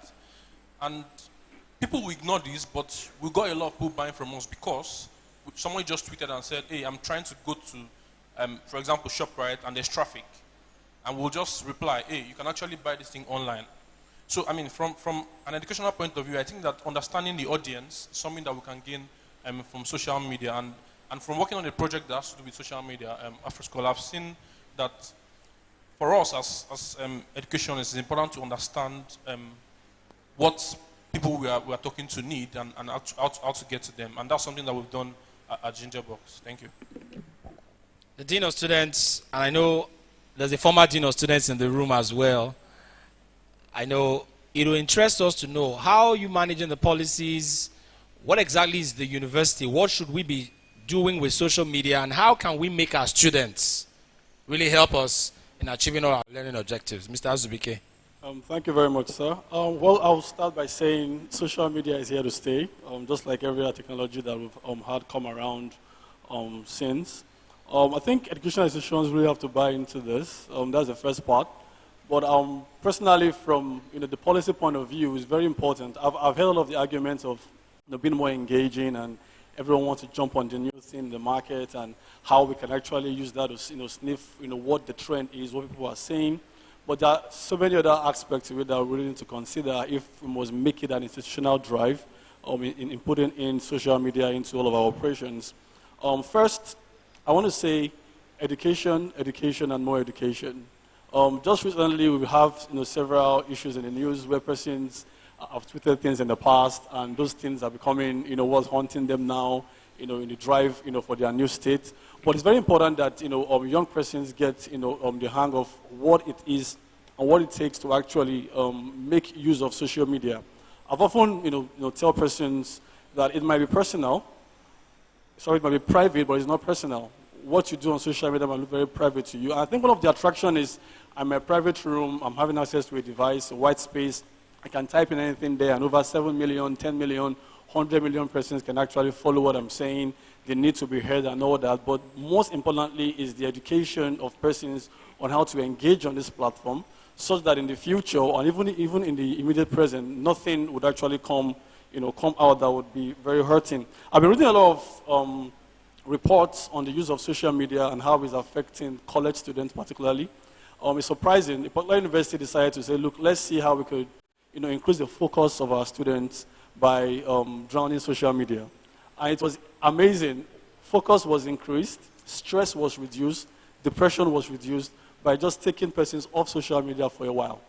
And people will ignore this, but we got a lot of people buying from us because someone just tweeted and said, hey, I'm trying to go to for example, ShopRite, and there's traffic. And we'll just reply, hey, you can actually buy this thing online. So, I mean, from an educational point of view, I think that understanding the audience is something that we can gain from social media. And from working on a project that has to do with social media, AfroSchool, I've seen that for us as educationists, it's important to understand what people we are talking to need and how to get to them. And that's something that we've done at Gingerbox. Thank you.
The Dean of Students, and I know there's a former Dean of Students in the room as well. I know it will interest us to know how you managing the policies, what exactly is the university, what should we be doing with social media, and how can we make our students really help us in achieving all our learning objectives. Mr. Azubike.
Thank you very much, sir. Well, I'll start by saying social media is here to stay, just like every other technology that we've had come around since. I think educational institutions really have to buy into this. That's the first part. But personally, from the policy point of view, it's very important. I've heard all of the arguments of being more engaging, and everyone wants to jump on the new thing in the market, and how we can actually use that to sniff what the trend is, what people are saying. But there are so many other aspects of it that we really need to consider if we must make it an institutional drive. in putting in social media into all of our operations. First, I want to say education, education, and more education. Just recently, we have several issues in the news where persons have tweeted things in the past, and those things are becoming what's haunting them now, in the drive for their new state. But it's very important that young persons get the hang of what it is and what it takes to actually make use of social media. I've often tell persons that it might be personal, sorry, it might be private, but it's not personal. What you do on social media might look very private to you. And I think one of the attraction is I'm in a private room, I'm having access to a device, a white space, I can type in anything there, and over 7 million, 10 million, 100 million persons can actually follow what I'm saying. They need to be heard and all that. But most importantly is the education of persons on how to engage on this platform, such that in the future, or even in the immediate present, nothing would actually come out that would be very hurting. I've been reading a lot of reports on the use of social media and how it's affecting college students particularly. It's surprising. A particular university decided to say, look, let's see how we could increase the focus of our students by drowning social media. And it was amazing. Focus was increased, stress was reduced, depression was reduced by just taking persons off social media for a while.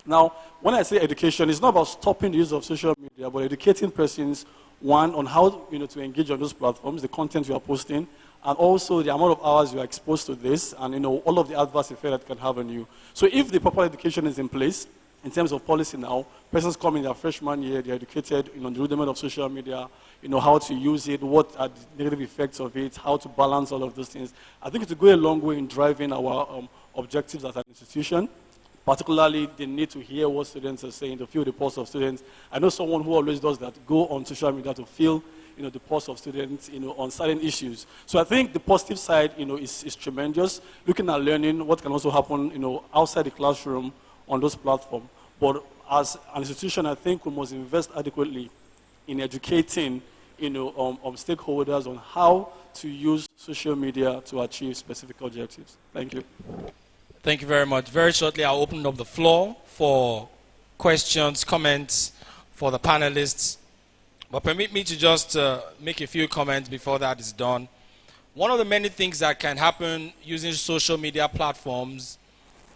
Now, when I say education, it's not about stopping the use of social media, but educating persons, one, on how to engage on those platforms, the content you are posting, and also the amount of hours you are exposed to this, and all of the adverse effect that can have on you. So if the proper education is in place, in terms of policy now, persons come in their freshman year, they're educated on the rudiment of social media, how to use it, what are the negative effects of it, how to balance all of those things. I think it will go a long way in driving our objectives as an institution. Particularly, they need to hear what students are saying, to feel the pulse of students. I know someone who always does that, go on social media to feel the pulse of students on certain issues. So I think the positive side is tremendous. Looking at learning, what can also happen outside the classroom on those platforms. But as an institution, I think we must invest adequately in educating stakeholders on how to use social media to achieve specific objectives. Thank you.
Thank you very much. Very shortly, I'll open up the floor for questions, comments for the panelists. But permit me to just make a few comments before that is done. One of the many things that can happen using social media platforms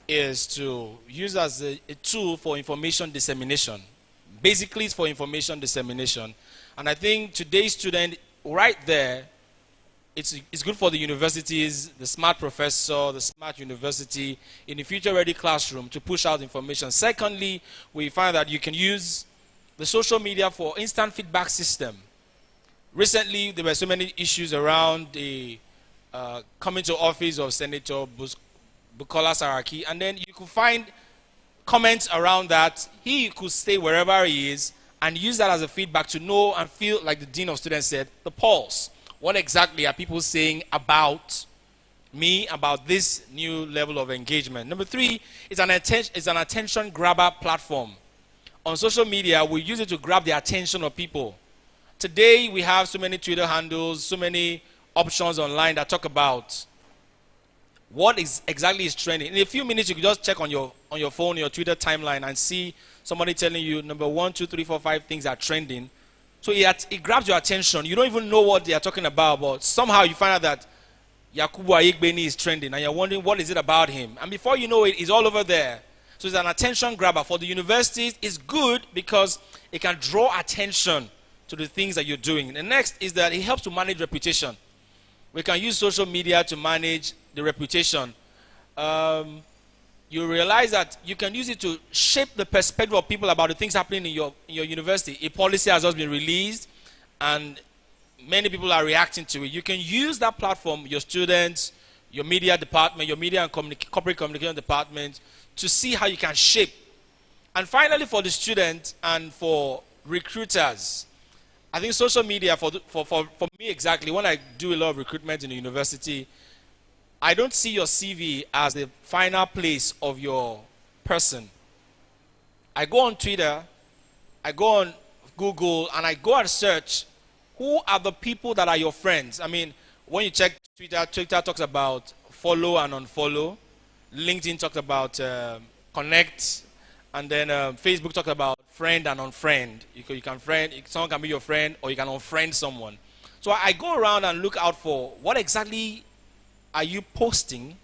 is to use as a tool for information dissemination. Basically, it's for information dissemination. And I think today's student, right there, it's good for the universities, the smart professor, the smart university, in the future-ready classroom to push out information. Secondly, we find that you can use the social media for instant feedback system. Recently, there were so many issues around the coming to office of Senator Bukola Saraki, and then you could find comments around that. He could stay wherever he is and use that as a feedback to know and feel, like the Dean of Students said, the pulse. What exactly are people saying about me, about this new level of engagement? Number three, it's an attention grabber platform. On social media, we use it to grab the attention of people. Today, we have so many Twitter handles, so many options online that talk about what exactly is trending. In a few minutes, you can just check on your phone, your Twitter timeline, and see somebody telling you number 1, 2, 3, 4, 5 things are trending. So it grabs your attention. You don't even know what they are talking about, but somehow you find out that Yakubu Ayegbeni is trending, and you're wondering what is it about him. And before you know it, it's all over there. So it's an attention grabber. For the universities, it's good because it can draw attention to the things that you're doing. The next is that it helps to manage reputation. We can use social media to manage the reputation. You realize that you can use it to shape the perspective of people about the things happening in your university. A policy has just been released, and many people are reacting to it. You can use that platform, your students, your media department, your media and corporate communication department, to see how you can shape. And finally, for the students and for recruiters, I think social media, for me exactly, when I do a lot of recruitment in the university, I don't see your CV as the final place of your person. I go on Twitter, I go on Google, and I go and search who are the people that are your friends. I mean, when you check Twitter, Twitter talks about follow and unfollow. LinkedIn talks about connect. And then Facebook talks about friend and unfriend. You can friend, someone can be your friend, or you can unfriend someone. So I go around and look out for what exactly are you posting?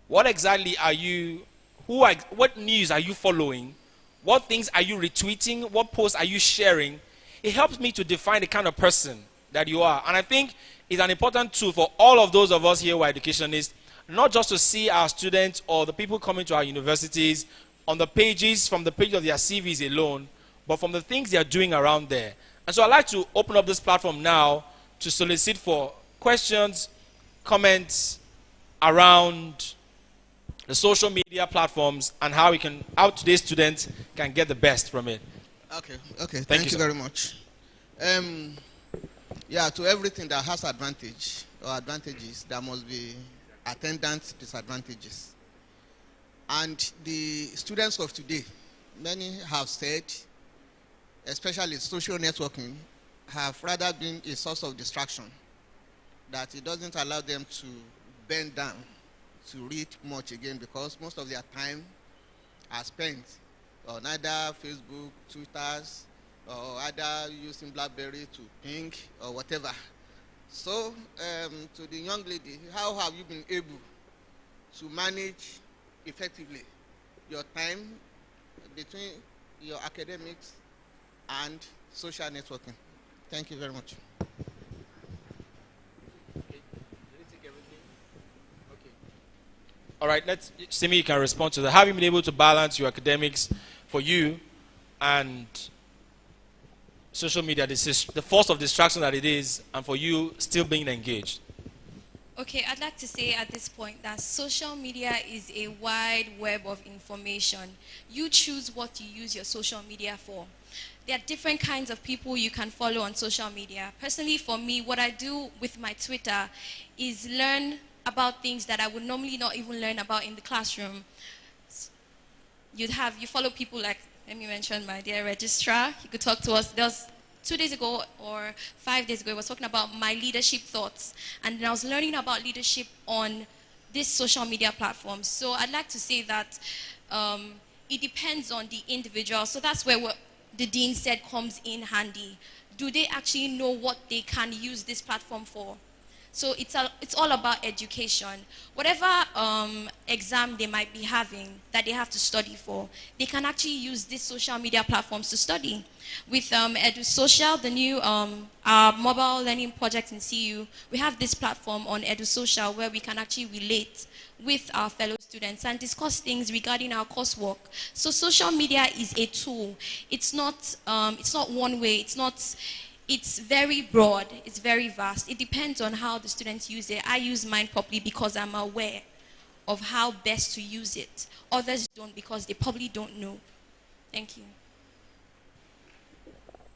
What exactly are you, what news are you following? What things are you retweeting? What posts are you sharing? It helps me to define the kind of person that you are. And I think it's an important tool for all of those of us here who are educationists, not just to see our students or the people coming to our universities on the pages, from the page of their CVs alone, but from the things they are doing around there. And so I'd like to open up this platform now to solicit for questions, comments around the social media platforms and how today's students can get the best from it.
Okay. Thank you very much. Yeah, to everything that has advantage or advantages, there must be attendant disadvantages. And the students of today, many have said, especially social networking, have rather been a source of distraction, that it doesn't allow them to bend down to read much again, because most of their time are spent on either Facebook, Twitters, or either using BlackBerry to ping or whatever. So, to the young lady, how have you been able to manage effectively your time between your academics and social networking? Thank you very much.
All right, let's see me. You can respond to that. Have you been able to balance your academics for you and social media, the force of distraction that it is, and for you still being engaged?
Okay, I'd like to say at this point that social media is a wide web of information. You choose what you use your social media for. There are different kinds of people you can follow on social media. Personally, for me, what I do with my Twitter is learn about things that I would normally not even learn about in the classroom. You follow people like, let me mention my dear registrar. He could talk to us. There was 2 days ago or 5 days ago, I was talking about my leadership thoughts. And then I was learning about leadership on this social media platform. So I'd like to say that it depends on the individual. So that's where what the dean said comes in handy. Do they actually know what they can use this platform for? So it's all about education. Whatever exam they might be having that they have to study for, they can actually use these social media platforms to study. With EduSocial, the new our mobile learning project in CU, we have this platform on EduSocial where we can actually relate with our fellow students and discuss things regarding our coursework. So social media is a tool. It's not one way. It's very broad, it's very vast. It depends on how the students use it. I use mine properly because I'm aware of how best to use it. Others don't because they probably don't know. Thank you.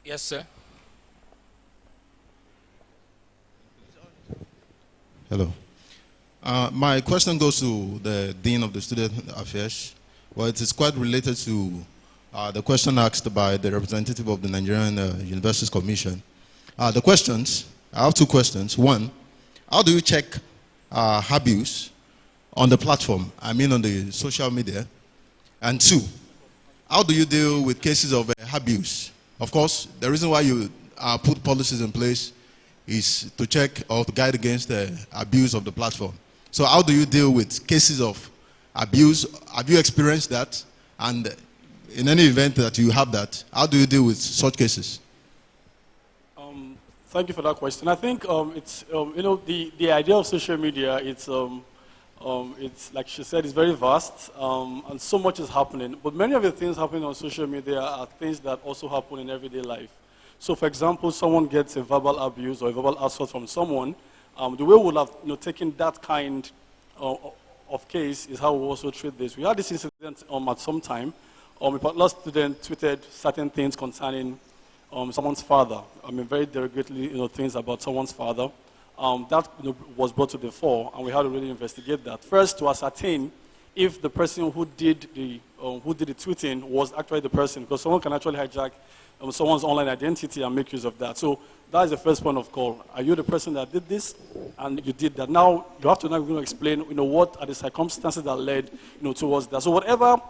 Yes, sir.
Hello. My question goes to the Dean of the Student Affairs. Well, it is quite related to the question asked by the representative of the Nigerian Universities Commission. I have two questions. One, how do you check abuse on the platform, I mean on the social media? And two, how do you deal with cases of abuse? Of course, the reason why you put policies in place is to check or to guide against the abuse of the platform. So how do you deal with cases of abuse? Have you experienced that? And in any event that you have that, how do you deal with such cases?
Thank you for that question. I think it's the idea of social media. It's like she said, it's very vast, and so much is happening. But many of the things happening on social media are things that also happen in everyday life. So, for example, someone gets a verbal abuse or a verbal assault from someone. The way we'll have taken that kind of case is how we also treat this. We had this incident at some time. A particular student tweeted certain things concerning someone's father. I mean, very derogatorily, things about someone's father. That was brought to the fore, and we had to really investigate that. First, to ascertain if the person who did the tweeting was actually the person, because someone can actually hijack someone's online identity and make use of that. So that is the first point of call. Are you the person that did this? And you did that. Now you have to explain, what are the circumstances that led, towards that. So whatever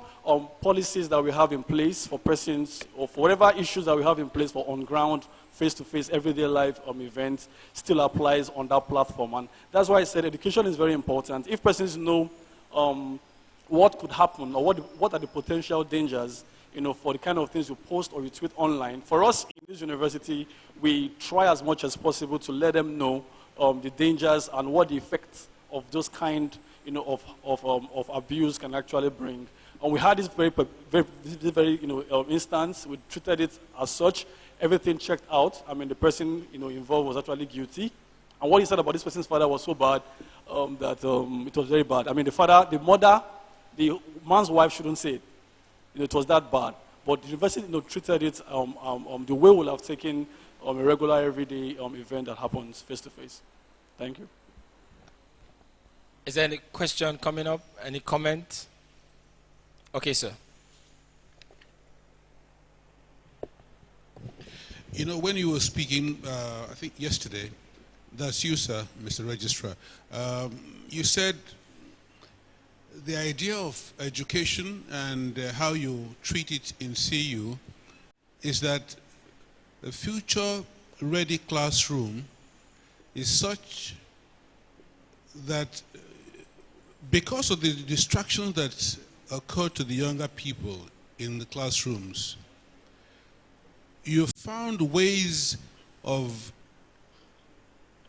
policies that we have in place for persons, or for whatever issues that we have in place for on-ground, face-to-face, everyday life events still applies on that platform. And that's why I said education is very important. If persons know what could happen, or what are the potential dangers, for the kind of things you post or you tweet online. For us in this university, we try as much as possible to let them know the dangers and what the effects of those kind, of abuse can actually bring. And we had this very instance. We treated it as such. Everything checked out. I mean, the person, involved was actually guilty. And what he said about this person's father was so bad that it was very bad. I mean, the mother, the man's wife shouldn't say it. It was that bad. But the university, treated it the way we would have taken a regular, everyday event that happens face-to-face. Thank you.
Is there any question coming up? Any comment? Okay, sir.
When you were speaking, I think yesterday, that's you, sir, Mr. Registrar, you said the idea of education and how you treat it in CU is that the future-ready classroom is such that because of the distractions that occur to the younger people in the classrooms, you found ways of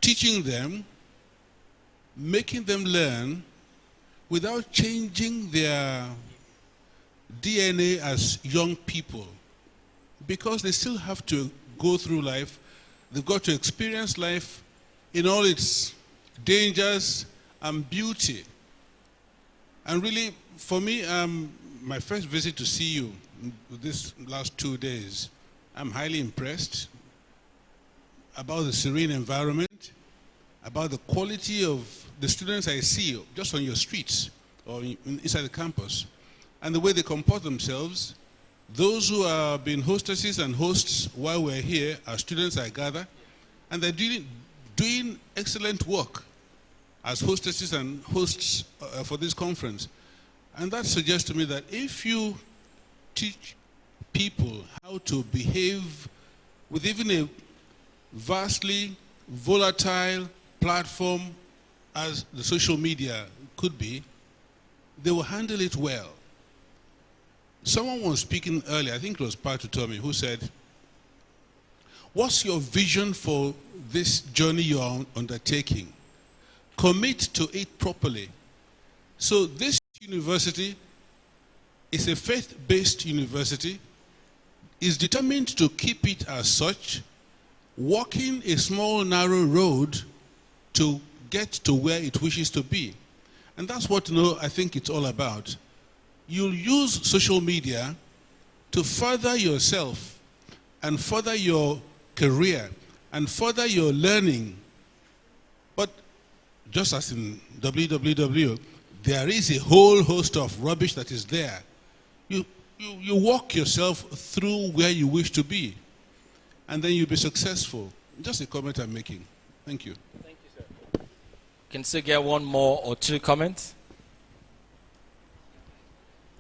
teaching them, making them learn without changing their DNA as young people, because they still have to go through life. They've got to experience life in all its dangers and beauty. And really, for me, my first visit to see you this last 2 days, I'm highly impressed about the serene environment, about the quality of the students I see just on your streets or inside the campus, and the way they comport themselves. Those who are being hostesses and hosts while we're here are students, I gather, and they're doing excellent work as hostesses and hosts for this conference. And that suggests to me that if you teach people how to behave with even a vastly volatile platform as the social media could be, they will handle it well. Someone was speaking earlier, I think it was Pat Tommy, who said, what's your vision for this journey you're undertaking? Commit to it properly. So this university is a faith-based university, is determined to keep it as such, walking a small, narrow road to get to where it wishes to be. And that's what I think it's all about. You'll use social media to further yourself and further your career and further your learning. But just as in www, there is a whole host of rubbish that is there. You walk yourself through where you wish to be, and then you'll be successful. Just a comment I'm making. Thank you.
Thank you, sir. Can still get one more or two comments?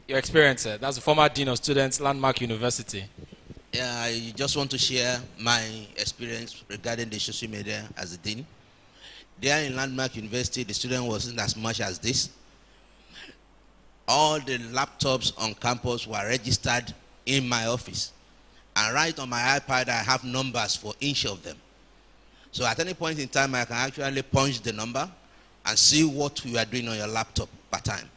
Your experience, sir. That's the former Dean of Students, Landmark University.
Yeah, I just want to share my experience regarding the social media as a dean. There in Landmark University, the student wasn't as much as this. All the laptops on campus were registered in my office. And right on my iPad, I have numbers for each of them. So at any point in time, I can actually punch the number and see what you are doing on your laptop per time.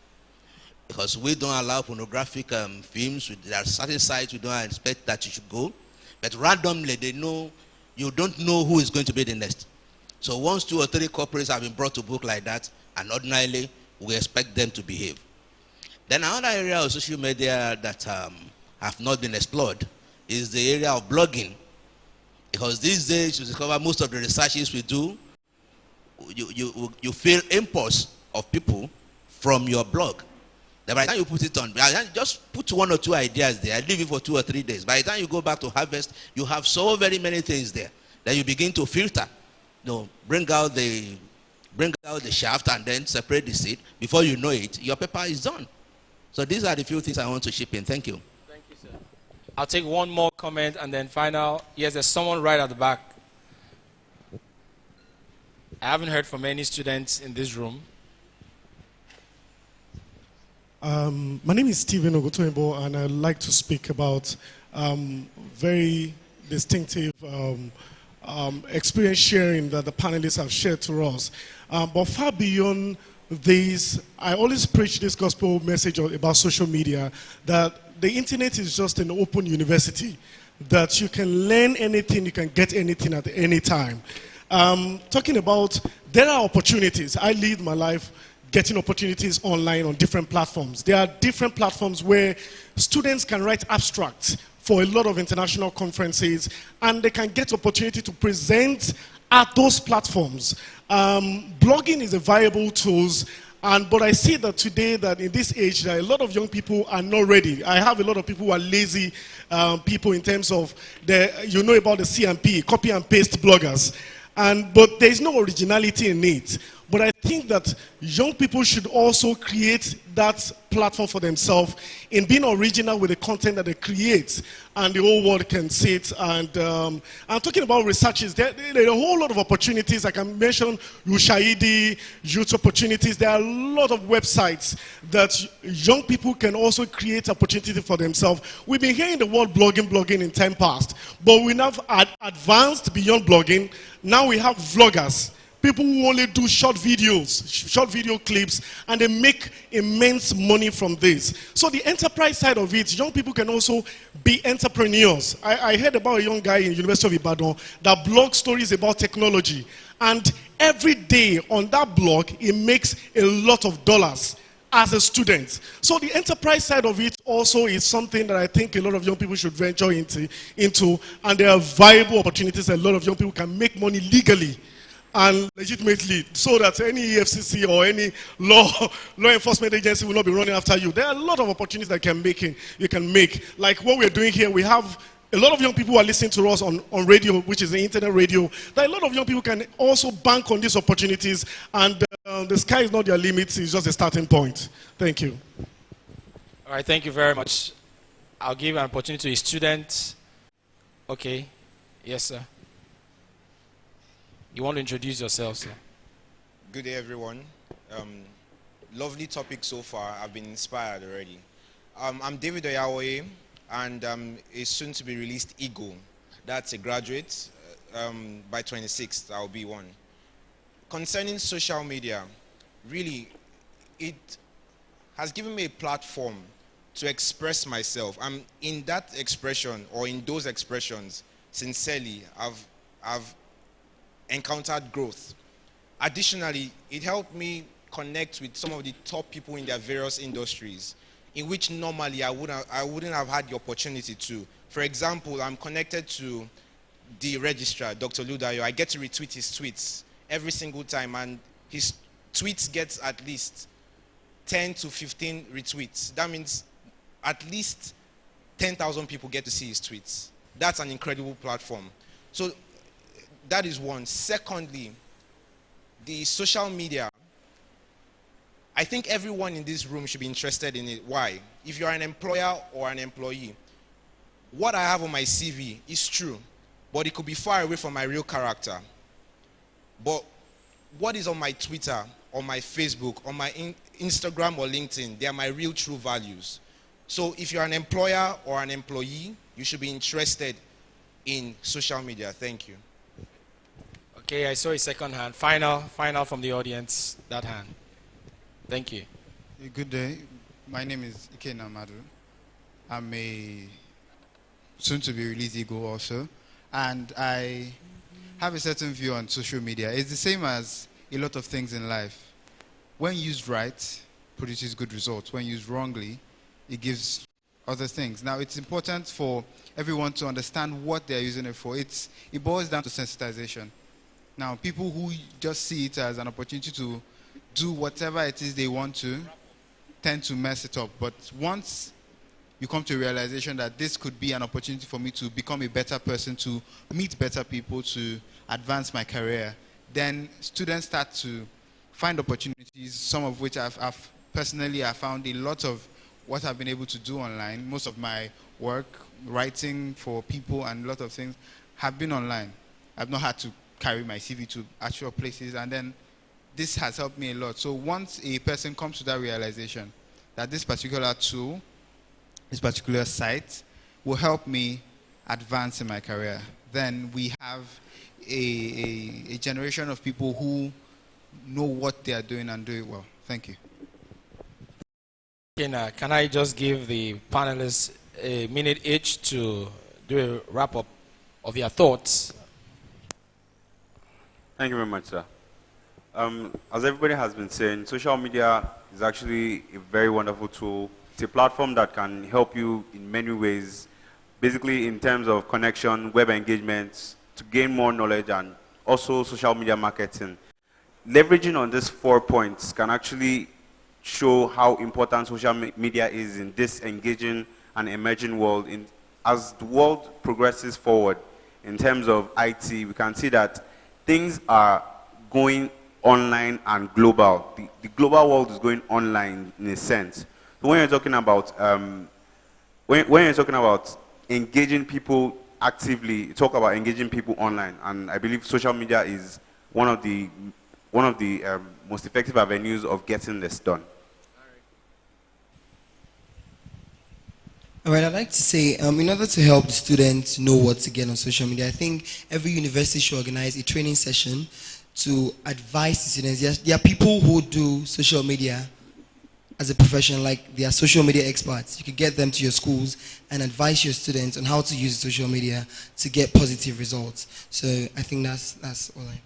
Because we don't allow pornographic films. There are certain sites we don't expect that you should go. But randomly, they know, you don't know who is going to be the next. So once 2 or 3 corporates have been brought to book like that, and ordinarily, we expect them to behave. Then another area of social media that have not been explored is the area of blogging. Because these days, you discover most of the researches we do, you feel impulse of people from your blog. Then by the time you put it on, just put 1 or 2 ideas there, leave it for 2 or 3 days. By the time you go back to harvest, you have so very many things there. Then you begin to filter. Bring out the shaft and then separate the seed. Before you know it, your paper is done. So these are the few things I want to chip in. Thank you.
Thank you, sir. I'll take one more comment and then final. Yes, there's someone right at the back. I haven't heard from any students in this room.
My name is Stephen Ogotoyinbo, and I'd like to speak about very distinctive experience sharing that the panelists have shared to us. But far beyond this, I always preach this gospel message about social media, that the internet is just an open university, that you can learn anything, you can get anything at any time. Talking about, there are opportunities. I lead my life getting opportunities online on different platforms. There are different platforms where students can write abstracts for a lot of international conferences, and they can get opportunity to present at those platforms. Blogging is a viable tool, but I see that today, that in this age, that a lot of young people are not ready. I have a lot of people who are lazy people in terms of, you know about the CMP, copy and paste bloggers. But there is no originality in it. But I think that young people should also create that platform for themselves in being original with the content that they create, and the whole world can see it. And I'm talking about researches. There are a whole lot of opportunities. I can mention Ushaidi, youth opportunities. There are a lot of websites that young people can also create opportunity for themselves. We've been hearing the word blogging in time past, but we now have advanced beyond blogging. Now we have vloggers. People who only do short videos, short video clips, and they make immense money from this. So the enterprise side of it, young people can also be entrepreneurs. I heard about a young guy in University of Ibadan that blogs stories about technology. And every day on that blog, he makes a lot of dollars as a student. So the enterprise side of it also is something that I think a lot of young people should venture into, and there are viable opportunities. A lot of young people can make money legally and legitimately, so that any EFCC or any law enforcement agency will not be running after you. There are a lot of opportunities that you can make. Like what we're doing here, we have a lot of young people who are listening to us on radio, which is the internet radio. That a lot of young people can also bank on these opportunities, and the sky is not their limit, it's just a starting point. Thank you.
All right, thank you very much. I'll give an opportunity to a student. Okay. Yes, sir. You want to introduce yourself, sir?
Good day, everyone. Lovely topic so far. I've been inspired already. I'm David Oyawoye, and a soon-to-be released Ego. That's a graduate. By 26th, I'll be one. Concerning social media, really, it has given me a platform to express myself. I'm in that expression, or in those expressions, sincerely, I've encountered growth. Additionally, it helped me connect with some of the top people in their various industries, in which normally I wouldn't have had the opportunity to. For example, I'm connected to the registrar, Dr. Ludayo. I get to retweet his tweets every single time, and his tweets get at least 10 to 15 retweets. That means at least 10,000 people get to see his tweets. That's an incredible platform. So that is one. Secondly, the social media. I think everyone in this room should be interested in it. Why? If you're an employer or an employee, what I have on my CV is true, but it could be far away from my real character. But what is on my Twitter, on my Facebook, on my Instagram or LinkedIn, they are my real true values. So if you're an employer or an employee, you should be interested in social media. Thank you.
Okay, I saw a second hand. Final from the audience, that hand. Thank you.
Good day. My name is Ike Namadu. I'm a soon-to-be released Ego also, and I have a certain view on social media. It's the same as a lot of things in life. When used right, produces good results. When used wrongly, it gives other things. Now, it's important for everyone to understand what they're using it for. It boils down to sensitization. Now, people who just see it as an opportunity to do whatever it is they want to tend to mess it up. But once you come to a realization that this could be an opportunity for me to become a better person, to meet better people, to advance my career, then students start to find opportunities, some of which I've personally found a lot of what I've been able to do online, most of my work, writing for people and a lot of things have been online. I've not had to carry my CV to actual places, and then this has helped me a lot. So once a person comes to that realization that this particular tool, this particular site will help me advance in my career, then we have a generation of people who know what they are doing and do it well. Thank you.
Can I just give the panelists a minute each to do a wrap-up of their thoughts?
Thank you very much, sir. As everybody has been saying, social media is actually a very wonderful tool. It's a platform that can help you in many ways, basically in terms of connection, web engagement, to gain more knowledge, and also social media marketing. Leveraging on these 4 points can actually show how important social media is in this engaging and emerging world. As the world progresses forward in terms of IT, we can see that things are going online and global. The global world is going online in a sense. So when you're talking about when you're talking about engaging people actively, you talk about engaging people online, and I believe social media is one of the most effective avenues of getting this done.
All right, I'd like to say, in order to help the students know what to get on social media, I think every university should organize a training session to advise the students. There are people who do social media as a profession, like they are social media experts. You could get them to your schools and advise your students on how to use social media to get positive results. So I think that's all I...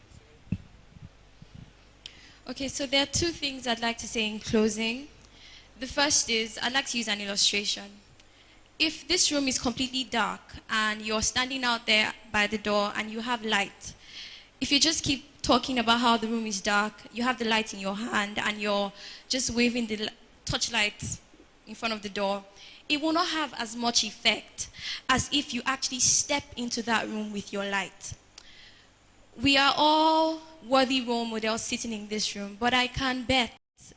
Okay, so there are two things I'd like to say in closing. The first is, I'd like to use an illustration. If this room is completely dark and you're standing out there by the door and you have light, if you just keep talking about how the room is dark, you have the light in your hand and you're just waving the torchlight in front of the door, it will not have as much effect as if you actually step into that room with your light. We are all worthy role models sitting in this room, but I can bet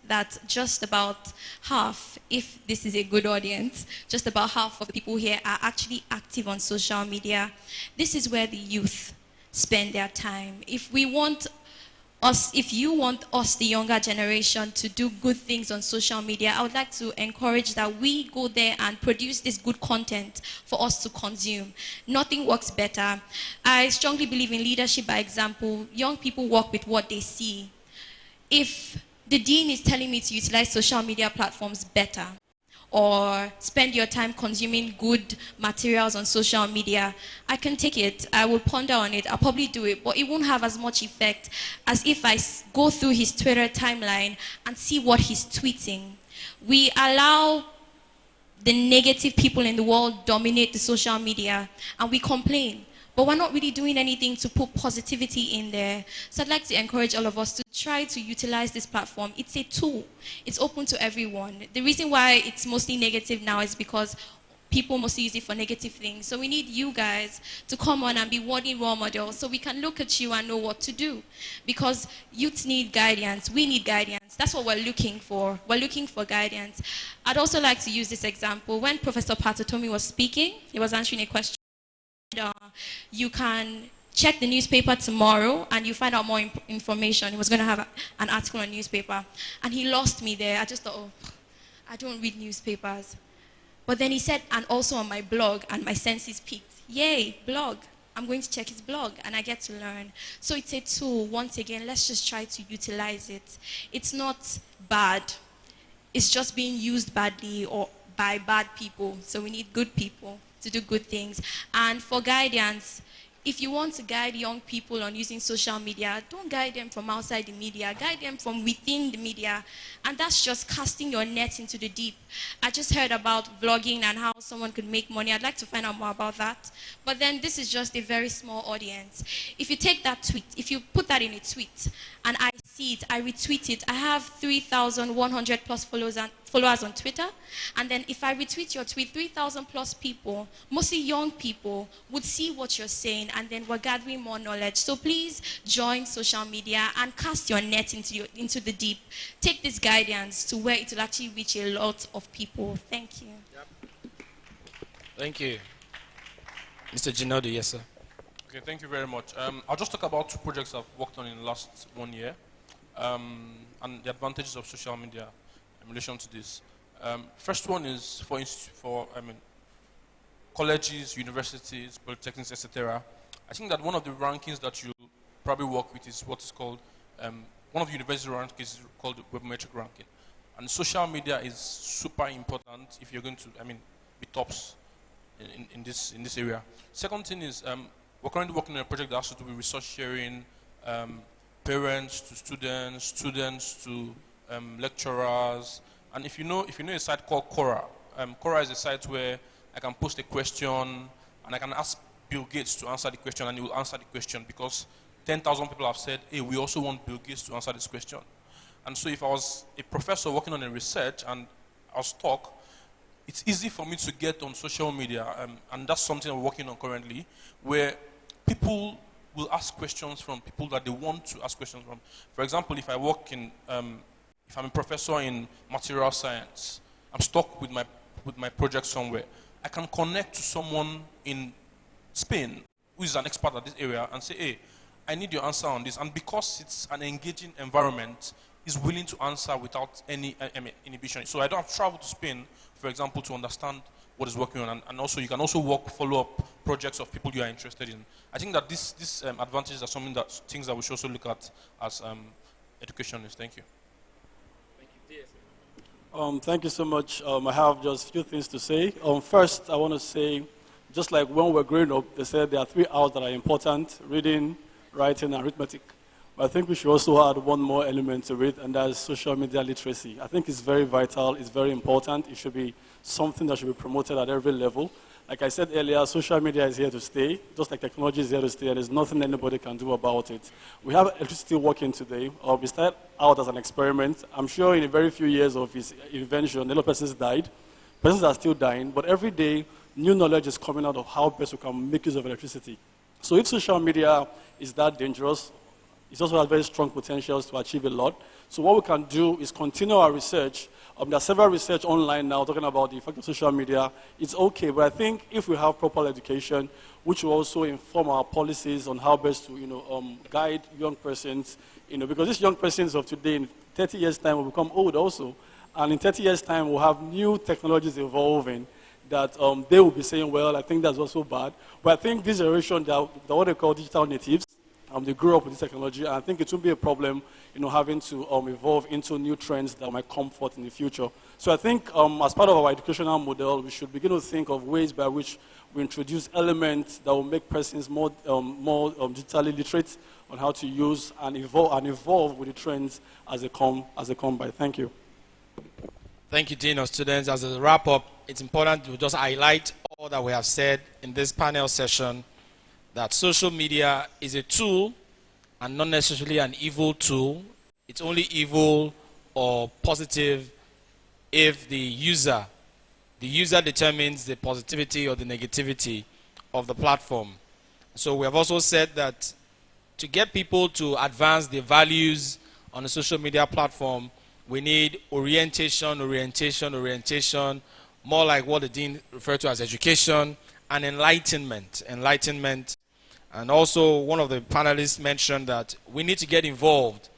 that just about half, if this is a good audience, just about half of the people here are actually active on social media. This is where the youth spend their time. If you want us, the younger generation, to do good things on social media, I would like to encourage that we go there and produce this good content for us to consume. Nothing works better. I strongly believe in leadership by example. Young people work with what they see. If the dean is telling me to utilize social media platforms better, or spend your time consuming good materials on social media, I can take it, I will ponder on it, I'll probably do it, but it won't have as much effect as if I go through his Twitter timeline and see what he's tweeting. We allow the negative people in the world dominate the social media, and we complain. But we're not really doing anything to put positivity in there. So I'd like to encourage all of us to try to utilize this platform. It's a tool. It's open to everyone. The reason why it's mostly negative now is because people mostly use it for negative things. So we need you guys to come on and be worthy role models so we can look at you and know what to do. Because youth need guidance. We need guidance. That's what we're looking for. We're looking for guidance. I'd also like to use this example. When Professor Patotomi was speaking, he was answering a question. You can check the newspaper tomorrow and you find out more information. He was going to have an article on newspaper. And he lost me there. I just thought, oh, I don't read newspapers. But then he said, and also on my blog, and my senses peaked. Yay, blog. I'm going to check his blog and I get to learn. So it's a tool. Once again, let's just try to utilize it. It's not bad. It's just being used badly or by bad people. So we need good people to do good things. And for guidance, if you want to guide young people on using social media, don't guide them from outside the media, guide them from within the media. And that's just casting your net into the deep. I just heard about vlogging and how someone could make money. I'd like to find out more about that. But then this is just a very small audience. If you take that tweet, if you put that in a tweet, and I see it, I retweet it, I have 3,100 plus followers on Twitter. And then if I retweet your tweet, 3,000 plus people, mostly young people, would see what you're saying, and then we're gathering more knowledge. So please join social media and cast your net into the deep. Take this guidance to where it will actually reach a lot of people. Thank you.
Thank you. Mr. Ginaldo, yes, sir.
Okay, thank you very much. I'll just talk about 2 projects I've worked on in the last 1 year, and the advantages of social media in relation to this. First one is for colleges, universities, polytechnics, etc. I think that one of the rankings that you probably work with is what is called one of the university rankings is called the webmetric ranking, and social media is super important if you're going to be tops in this area. Second thing is we're currently working on a project that has to do with resource sharing, parents to students, students to lecturers. And if you know a site called Quora, Quora is a site where I can post a question and I can ask Bill Gates to answer the question, and he will answer the question because 10,000 people have said, hey, we also want Bill Gates to answer this question. And so if I was a professor working on a research and I was stuck, it's easy for me to get on social media, and that's something I'm working on currently, where people will ask questions from people that they want to ask questions from. For example, if I work in, if I'm a professor in material science, I'm stuck with my project somewhere, I can connect to someone in Spain who is an expert at this area and say, hey, I need your answer on this. And because it's an engaging environment, he's willing to answer without any inhibition. So I don't have to travel to Spain, for example, to understand what is working on. And also, you can also follow-up projects of people you are interested in. I think that these advantages are things that we should also look at as educationists. Thank you.
Thank you so much. I have just a few things to say. First, I want to say, just like when we were growing up, they said there are 3 R's that are important: reading, writing, and arithmetic. But I think we should also add one more element to it, and that is social media literacy. I think it's very vital, it's very important. It should be something that should be promoted at every level. Like I said earlier, social media is here to stay, just like technology is here to stay, and there's nothing anybody can do about it. We have electricity working today. We started out as an experiment. I'm sure in a very few years of its invention, a lot of persons died. Persons are still dying, but every day, new knowledge is coming out of how best we can make use of electricity. So if social media is that dangerous, it also has very strong potentials to achieve a lot. So what we can do is continue our research. There are several research online now talking about the effect of social media. It's okay, but I think if we have proper education, which will also inform our policies on how best to guide young persons, because these young persons of today, in 30 years' time, will become old also. And in 30 years' time, we'll have new technologies evolving that they will be saying, well, I think that's also bad. But I think this generation, they're what they call digital natives. They grew up with this technology, and I think it won't be a problem, having to evolve into new trends that might come forth in the future. So I think as part of our educational model, we should begin to think of ways by which we introduce elements that will make persons more digitally literate on how to use and evolve with the trends as they come by. Thank you.
Thank you, Dean of Students. As a wrap-up, it's important to just highlight all that we have said in this panel session, that social media is a tool and not necessarily an evil tool. It's only evil or positive if the user determines the positivity or the negativity of the platform. So we have also said that to get people to advance their values on a social media platform, we need orientation, more like what the Dean referred to as education, and enlightenment. And also, one of the panelists mentioned that we need to get involved.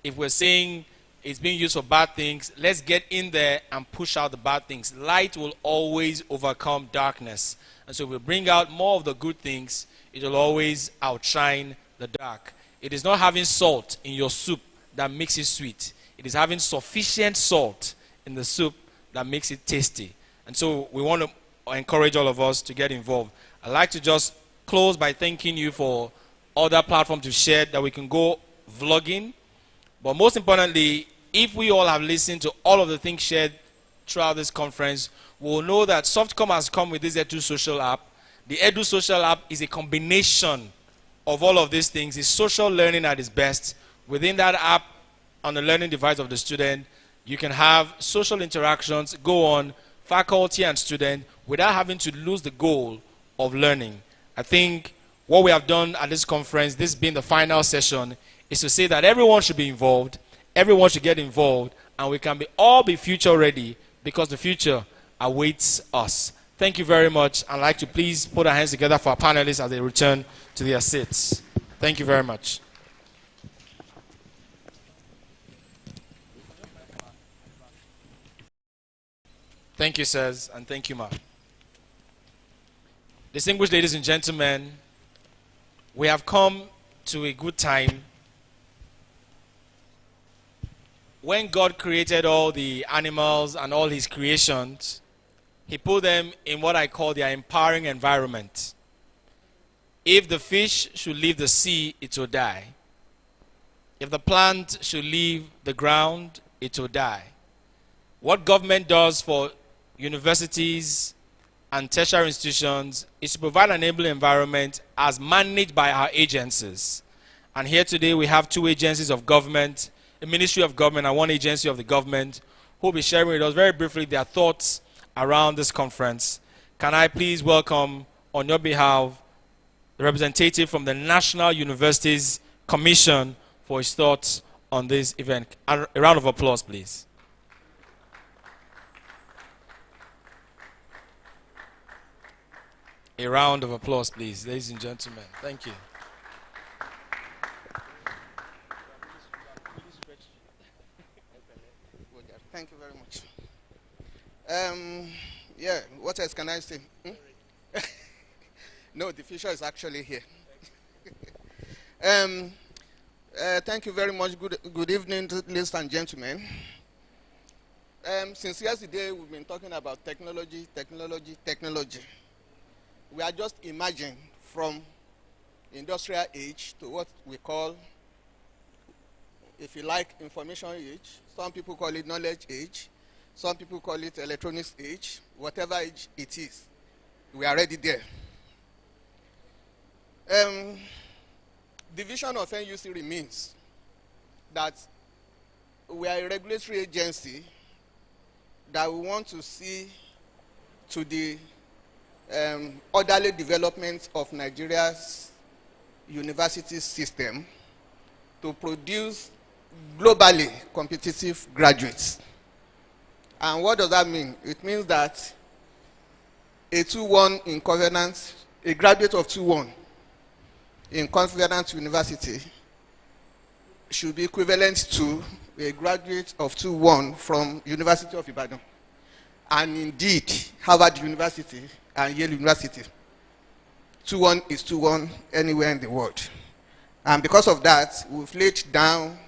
If we're saying it's being used for bad things, let's get in there and push out the bad things. Light will always overcome darkness. And so if we bring out more of the good things, it will always outshine the dark. It is not having salt in your soup that makes it sweet. It is having sufficient salt in the soup that makes it tasty. And so we want to encourage all of us to get involved. I'd like to just close by thanking you for other platforms you've shared that we can go vlogging. But most importantly, if we all have listened to all of the things shared throughout this conference, we'll know that Softcom has come with this Edu Social app. The Edu Social app is a combination of all of these things. It's social learning at its best. Within that app, on the learning device of the student, You can have social interactions go on, faculty and student, without having to lose the goal of learning. I think what we have done at this conference, this being the final session, is to say that everyone should be involved, everyone should get involved, and we can all be future ready, because the future awaits us. Thank you very much. I'd like to please put our hands together for our panelists as they return to their seats. Thank you very much. Thank you, sirs, and thank you, ma'am. Distinguished ladies and gentlemen, we have come to a good time. When God created all the animals and all his creations, he put them in what I call their empowering environment. If the fish should leave the sea, it will die. If the plant should leave the ground, it will die. What government does for universities and tertiary institutions is to provide an enabling environment as managed by our agencies. And here today we have two agencies of government, a Ministry of Government and one agency of the government, who will be sharing with us very briefly their thoughts around this conference. Can I please welcome, on your behalf, the representative from the National Universities Commission for his thoughts on this event. A round of applause, please. A round of applause, please, ladies and gentlemen. Thank you.
Thank you very much. Yeah, what else can I say? No, the future is actually here. Thank you very much. Good evening, ladies and gentlemen. Since yesterday, we've been talking about technology. We are just emerging from industrial age to what we call, if you like, information age. Some people call it knowledge age. Some people call it electronics age. Whatever age it is, we are already there. The vision of NUC remains that we are a regulatory agency that we want to see to the orderly development of Nigeria's university system to produce globally competitive graduates. And what does that mean? It means that a 2-1 in Covenant, a graduate of 2-1 in Covenant University should be equivalent to a graduate of 2-1 from University of Ibadan. And indeed, Harvard University and Yale University. 2-1 is 2-1 anywhere in the world. And because of that, we've laid down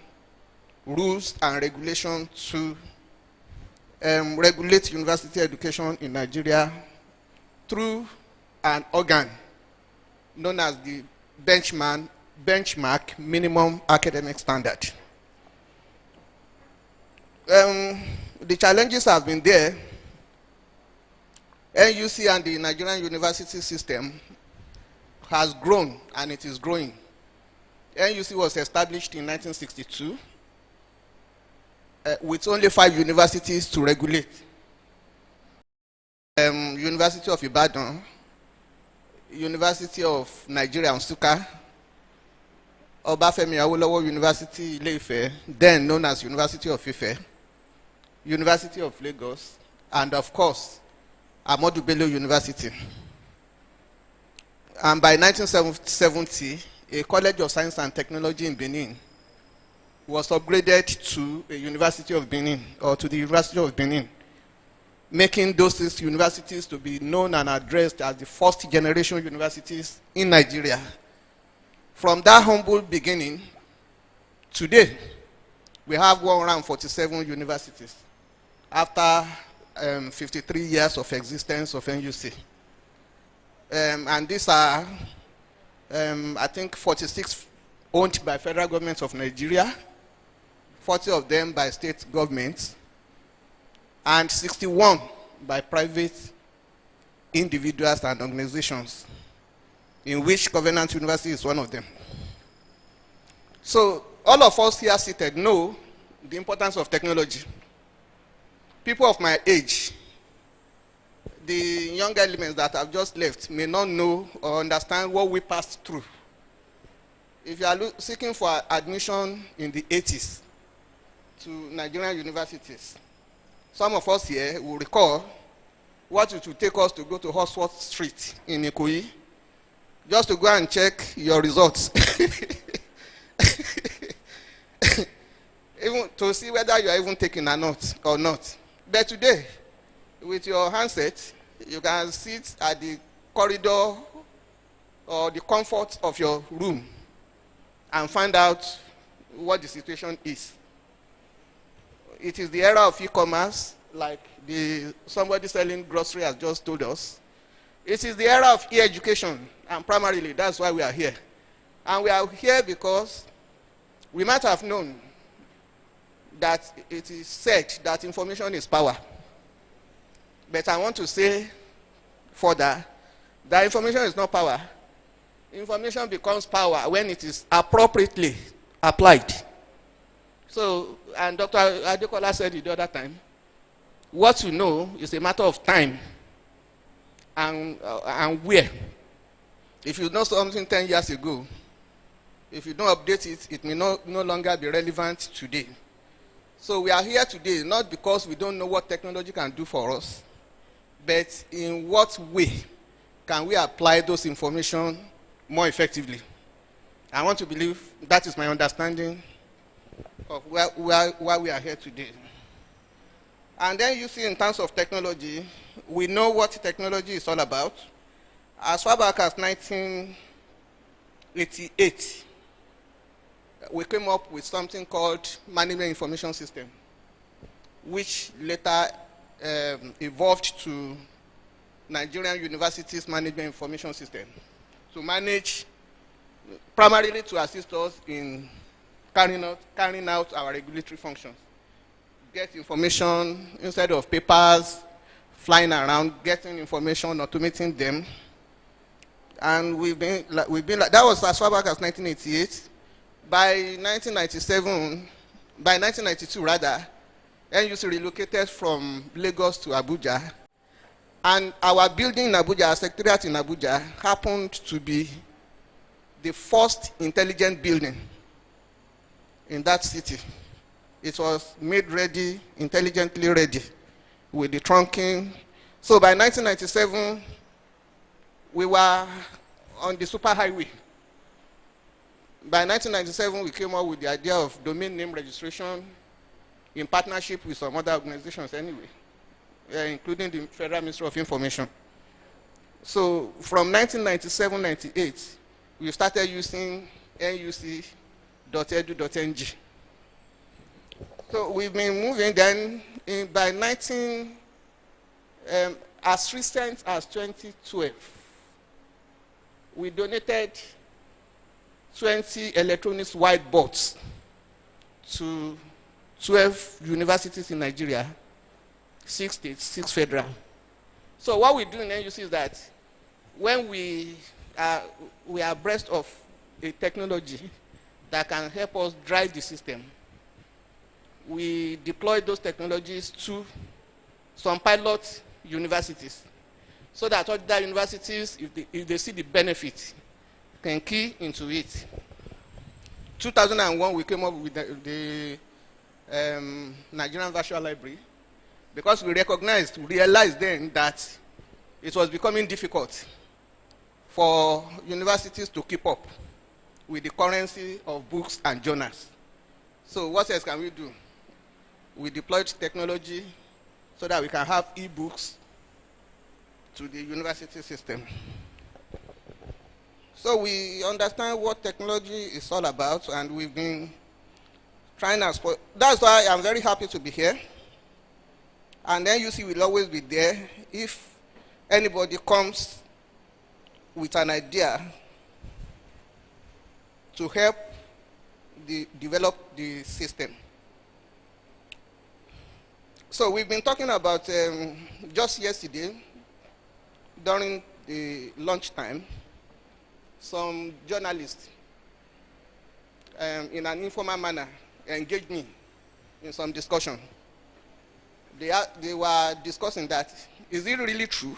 rules and regulations to regulate university education in Nigeria through an organ known as the benchmark minimum academic standard. The challenges have been there. NUC and the Nigerian university system has grown, and it is growing. NUC was established in 1962 with only 5 universities to regulate. University of Ibadan, University of Nigeria, Nsukka, Obafemi Awolowo University, Ile-Ife, then known as University of Ife, University of Lagos, and of course, Ahmadu Bello University. And by 1970, a College of Science and Technology in Benin was upgraded to a University of Benin, or to the University of Benin, making those 6 universities to be known and addressed as the first generation universities in Nigeria. From that humble beginning, today, we have 147 universities after 53 years of existence of NUC. And these are, I think, 46 owned by federal government of Nigeria, 40 of them by state governments, and 61 by private individuals and organizations, in which Covenant University is one of them. So all of us here seated know the importance of technology. people of my age, the young elements that have just left, may not know or understand what we passed through. If you are seeking for admission in the 80s to Nigerian universities, some of us here will recall what it would take us to go to Oxford Street in Ikoyi just to go and check your results. Even to see whether you are even taking or not. But today, with your handset, you can sit at the corridor or the comfort of your room and find out what the situation is. It is the era of e-commerce, like somebody selling grocery has just told us. It is the era of e-education, and primarily that's why we are here. And we are here because we might have known that it is said that information is power. But I want to say further that information is not power. Information becomes power when it is appropriately applied. So, and Dr. Adekola said it the other time, what you know is a matter of time and where. If you know something 10 years ago, if you don't update it, it may no longer be relevant today. So we are here today not because we don't know what technology can do for us, but in what way can we apply those information more effectively. I want to believe that is my understanding of why we are here today. And then you see in terms of technology, we know what technology is all about. As far back as 1988, we came up with something called Management Information System, which later evolved to Nigerian Universities Management Information System to manage, primarily to assist us in carrying out our regulatory functions. Get information instead of papers, flying around, getting information, automating them. And we've been like, that was as far back as 1988. By 1992 rather, NUC relocated from Lagos to Abuja. And our building in Abuja, our secretariat in Abuja, happened to be the first intelligent building in that city. It was made ready, intelligently ready, with the trunking. So by 1997, we were on the superhighway. By 1997, we came up with the idea of domain name registration in partnership with some other organizations anyway, including the Federal Ministry of Information. So from 1997-98, we started using nuc.edu.ng. So we've been moving then by as recent as 2012, we donated 20 electronics whiteboards to 12 universities in Nigeria, 6 states, 6 federal. So what we do in NUC is that when we are abreast of a technology that can help us drive the system, we deploy those technologies to some pilot universities so that other universities, if they see the benefit, can key into it. 2001, we came up with the Nigerian Virtual Library because we realized then that it was becoming difficult for universities to keep up with the currency of books and journals. So what else can we do? We deployed technology so that we can have e-books to the university system. So we understand what technology is all about, and we've been trying to support. That's why I'm very happy to be here. And then NUC will always be there if anybody comes with an idea to help develop the system. So we've been talking about, just yesterday, during the lunchtime, some journalists, in an informal manner, engaged me in some discussion. they were discussing that, is it really true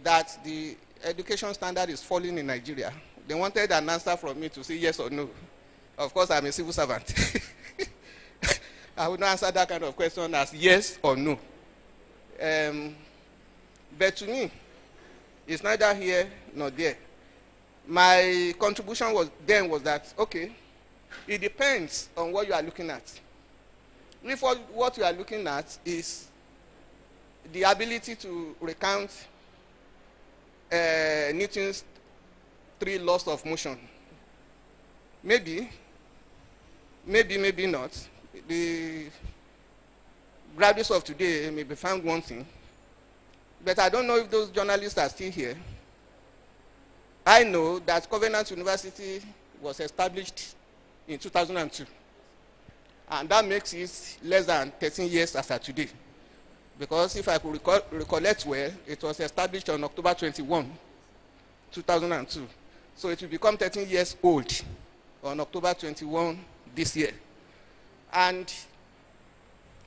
that the education standard is falling in Nigeria? They wanted an answer from me to say yes or no. Of course, I'm a civil servant. I would not answer that kind of question as yes or no. But to me, it's neither here nor there. My contribution was that, okay, it depends on what you are looking at. If what you are looking at is the ability to recount Newton's 3 laws of motion, maybe not. The graduates of today may be found wanting, but I don't know if those journalists are still here. I know that Covenant University was established in 2002, and that makes it less than 13 years after today. Because if I could recollect well, it was established on October 21, 2002. So it will become 13 years old on October 21 this year. And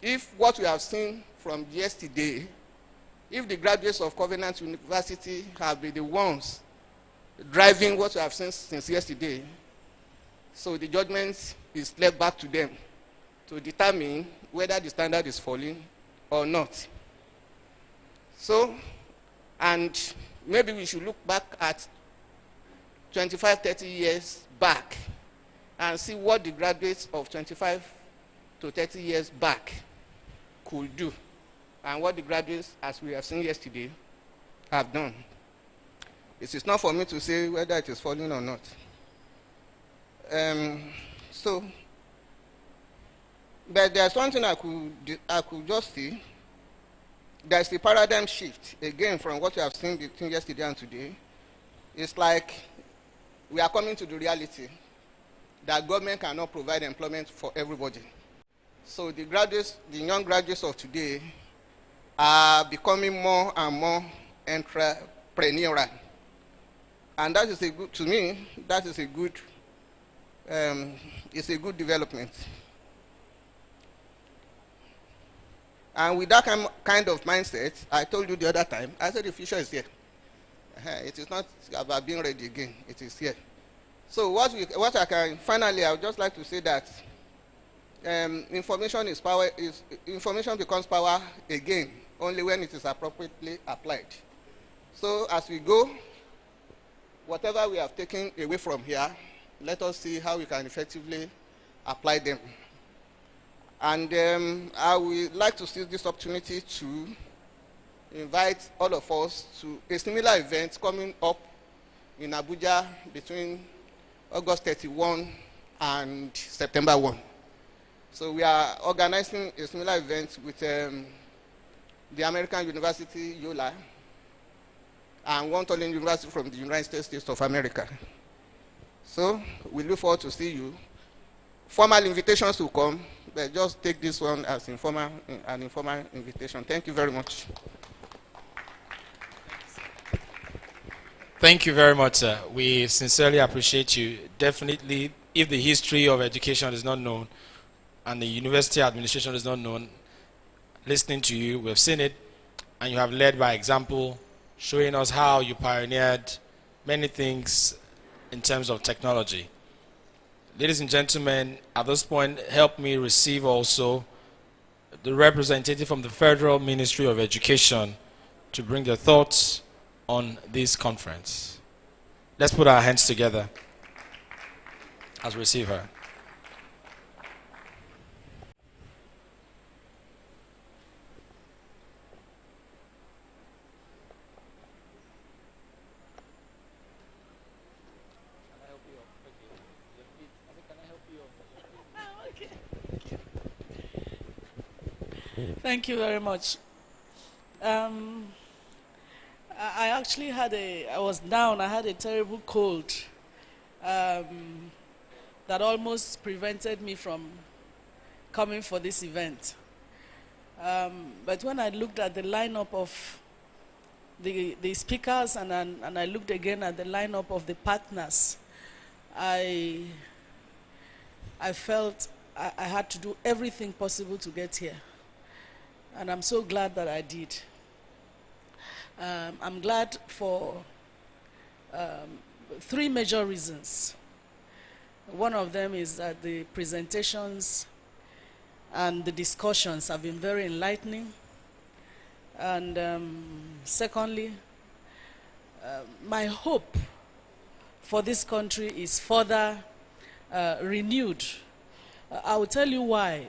if what we have seen from yesterday, if the graduates of Covenant University have been the ones driving what we have seen since yesterday, so the judgment is left back to them to determine whether the standard is falling or not. So, and maybe we should look back at 25, 30 years back and see what the graduates of 25 to 30 years back could do and what the graduates, as we have seen yesterday, have done. It is not for me to say whether it is falling or not. But there's one thing I could just see. There's a paradigm shift, again, from what we have seen between yesterday and today. It's like we are coming to the reality that government cannot provide employment for everybody. So the graduates, the young graduates of today are becoming more and more entrepreneurial. And that is a good, to me, that is a good, it's a good development. And with that kind of mindset, I told you the other time, I said the future is here. It is not about being ready again, it is here. So what I can, finally, I would just like to say that information is power, information becomes power again, only when it is appropriately applied. So as we go, whatever we have taken away from here, let us see how we can effectively apply them. And I would like to seize this opportunity to invite all of us to a similar event coming up in Abuja between August 31 and September 1. So we are organizing a similar event with the American University, YOLA, and one Tolling University from the United States of America. So we look forward to see you. Formal invitations will come, but just take this one as an informal invitation. Thank you very much.
Thank you very much, sir. We sincerely appreciate you. Definitely, if the history of education is not known and the university administration is not known, listening to you, we've seen it, and you have led by example, showing us how you pioneered many things in terms of technology. Ladies and gentlemen, at this point, help me receive also the representative from the Federal Ministry of Education to bring their thoughts on this conference. Let's put our hands together as we receive her.
Thank you very much. I actually had I was down, I had a terrible cold that almost prevented me from coming for this event. But when I looked at the lineup of the speakers and I looked again at the lineup of the partners, I felt I had to do everything possible to get here. And I'm so glad that I did. I'm glad for 3 major reasons. One of them is that the presentations and the discussions have been very enlightening. And secondly, my hope for this country is further renewed. I will tell you why.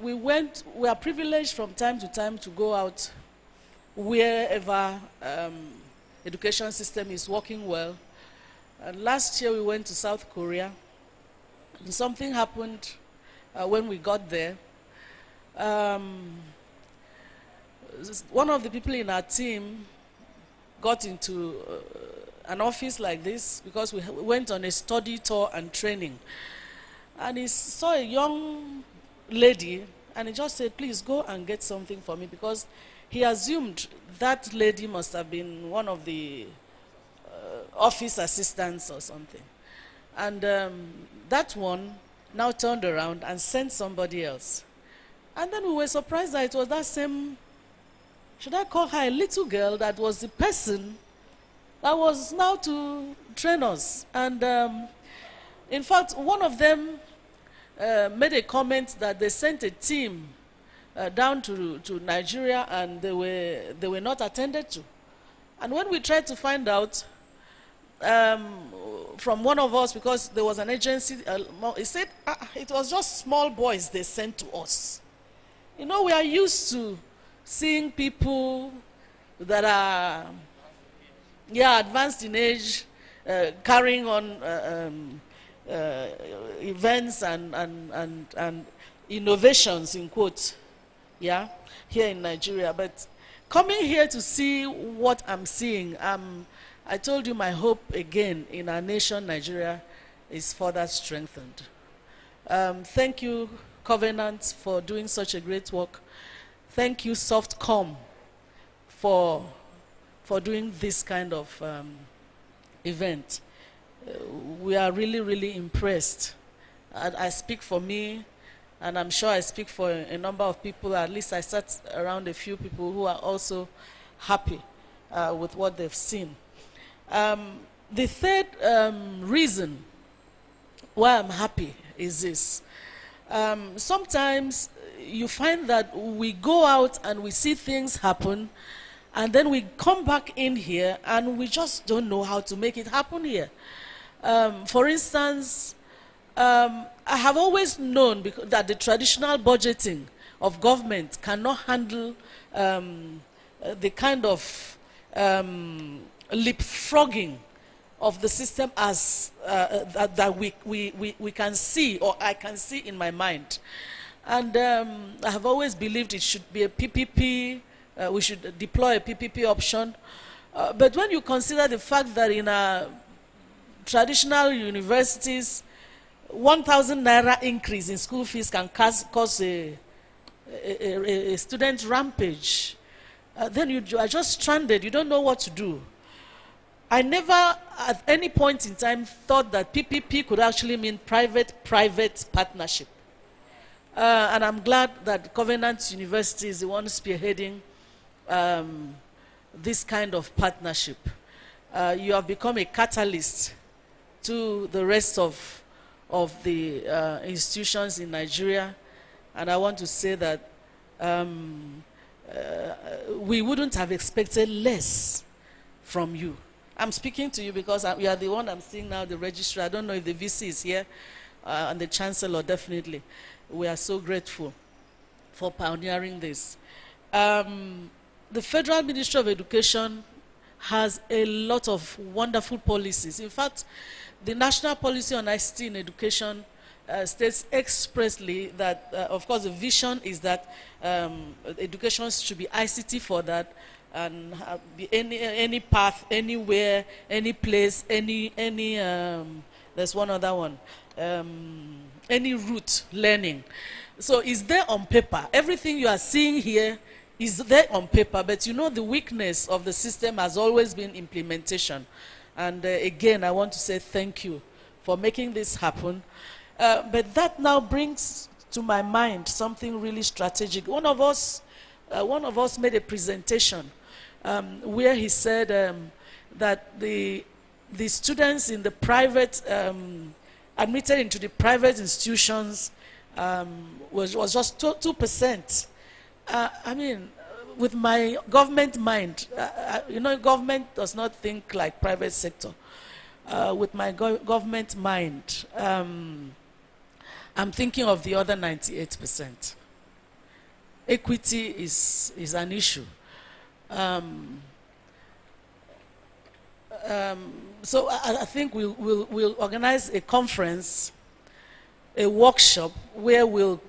We are privileged from time to time to go out wherever education system is working well. And last year we went to South Korea, and something happened when we got there. One of the people in our team got into an office like this because we went on a study tour and training. And he saw a young lady and he just said, please go and get something for me, because he assumed that lady must have been one of the office assistants or something. And that one now turned around and sent somebody else. And then we were surprised that it was that same, should I call her a little girl, that was the person that was now to train us. And in fact, one of them made a comment that they sent a team down to Nigeria and they were not attended to. And when we tried to find out from one of us, because there was an agency, he said it was just small boys they sent to us. You know, we are used to seeing people that are advanced in age, carrying on events and innovations, in quotes, here in Nigeria. But coming here to see what I'm seeing, I told you my hope again in our nation, Nigeria, is further strengthened. Thank you, Covenant, for doing such a great work. Thank you, Softcom, for doing this kind of event. We are really, really impressed. I speak for me, and I'm sure I speak for a number of people. At least I sat around a few people who are also happy with what they've seen. The third reason why I'm happy is this. Sometimes you find that we go out and we see things happen, and then we come back in here and we just don't know how to make it happen here. For instance, I have always known that the traditional budgeting of government cannot handle the kind of leapfrogging of the system as that we can see, or I can see in my mind. And I have always believed it should be a PPP, we should deploy a PPP option. But when you consider the fact that in traditional universities, 1,000 naira increase in school fees can cause a student rampage, then you are just stranded, you don't know what to do. I never at any point in time thought that PPP could actually mean private partnership. And I'm glad that Covenant University is the one spearheading this kind of partnership. You have become a catalyst to the rest of the institutions in Nigeria. And I want to say that we wouldn't have expected less from you. I'm speaking to you because you are the one I'm seeing now, the registrar. I don't know if the VC is here, and the chancellor, definitely. We are so grateful for pioneering this. The Federal Ministry of Education has a lot of wonderful policies. In fact, the National Policy on ICT in Education states expressly that, of course, the vision is that education should be ICT for that, and be any path, anywhere, any place, there's one other one, any route learning. So it's there on paper. Everything you are seeing here is there on paper, but you know the weakness of the system has always been implementation. And again, I want to say thank you for making this happen. But that now brings to my mind something really strategic. One of us made a presentation where he said that the students in the private, admitted into the private institutions was just 2%. I mean, with my government mind, you know, government does not think like private sector. With my government mind, I'm thinking of the other 98%. Equity is an issue. So I think we'll organize a conference, a workshop where we'll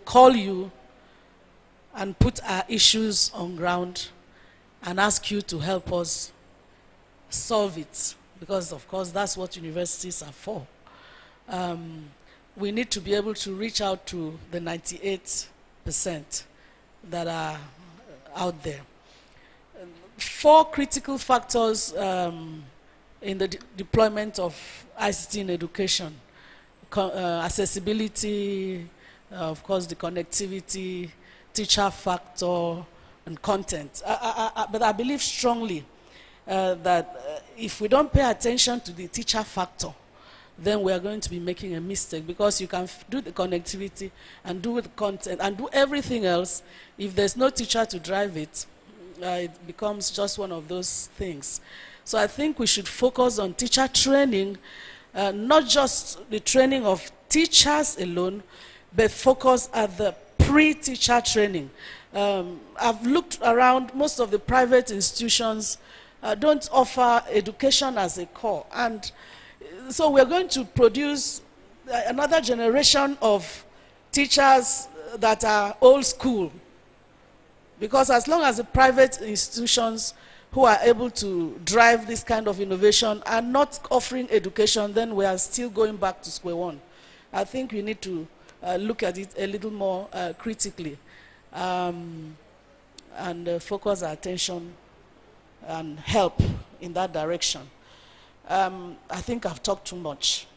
call you and put our issues on ground and ask you to help us solve it, because of course that's what universities are for. We need to be able to reach out to the 98% that are out there. 4 critical factors in the deployment of ICT in education. Accessibility, of course the connectivity, teacher factor, and content. But I believe strongly that if we don't pay attention to the teacher factor, then we are going to be making a mistake, because you can do the connectivity and do the content and do everything else. If there's no teacher to drive it, it becomes just one of those things. So I think we should focus on teacher training, not just the training of teachers alone, but focus at the pre-teacher training. I've looked around, most of the private institutions don't offer education as a core. And so we're going to produce another generation of teachers that are old school. Because as long as the private institutions who are able to drive this kind of innovation are not offering education, then we are still going back to square one. I think we need to look at it a little more critically and focus our attention and help in that direction. I think I've talked too much.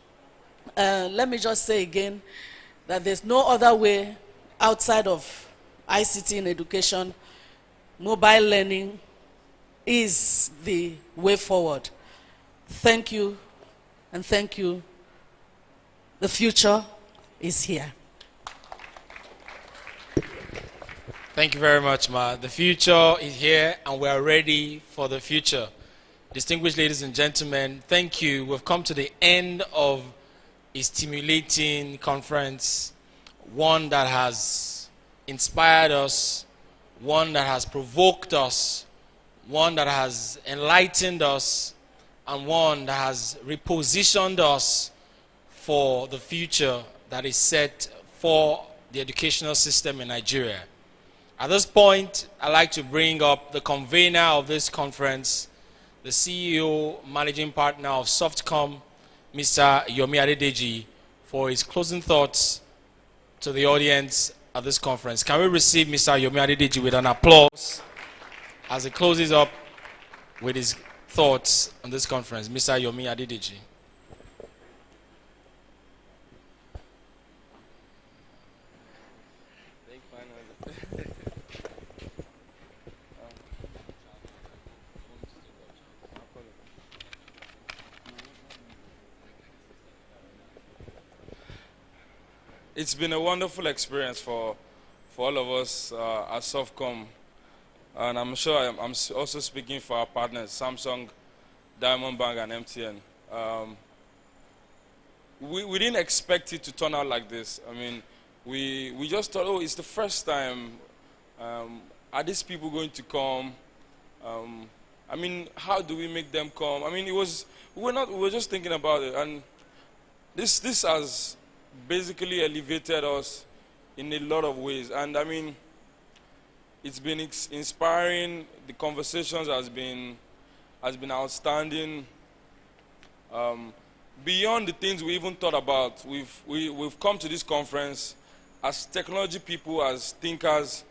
Let me just say again that there's no other way outside of ICT in education. Mobile learning is the way forward. Thank you, and thank you. The future is here.
Thank you very much, Ma. The future is here, and we are ready for the future. Distinguished ladies and gentlemen, thank you. We've come to the end of a stimulating conference, one that has inspired us, one that has provoked us, one that has enlightened us, and one that has repositioned us for the future that is set for the educational system in Nigeria. At this point, I'd like to bring up the convener of this conference, the CEO, Managing Partner of Softcom, Mr. Yomi Adedeji, for his closing thoughts to the audience at this conference. Can we receive Mr. Yomi Adedeji with an applause as he closes up with his thoughts on this conference? Mr. Yomi Adedeji.
It's been a wonderful experience for all of us at Softcom, and I'm sure I'm also speaking for our partners, Samsung, Diamond Bank, and MTN. We didn't expect it to turn out like this. I mean, we just thought, oh, it's the first time. Are these people going to come? I mean, how do we make them come? I mean, we were just thinking about it, and this has basically elevated us in a lot of ways. And I mean, it's been inspiring. The conversations has been outstanding. Beyond the things we even thought about, we've come to this conference as technology people, as thinkers,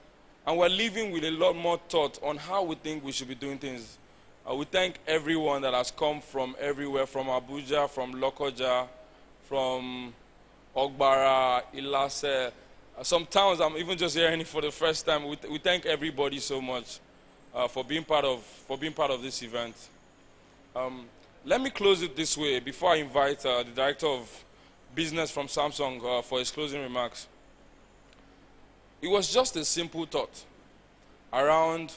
and we're leaving with a lot more thought on how we think we should be doing things. We thank everyone that has come from everywhere, from Abuja, from Lokoja, from Ogbara, Ilase, some towns I'm even just hearing it for the first time. We thank everybody so much for being part of this event. Let me close it this way before I invite the Director of Business from Samsung for his closing remarks. It was just a simple thought around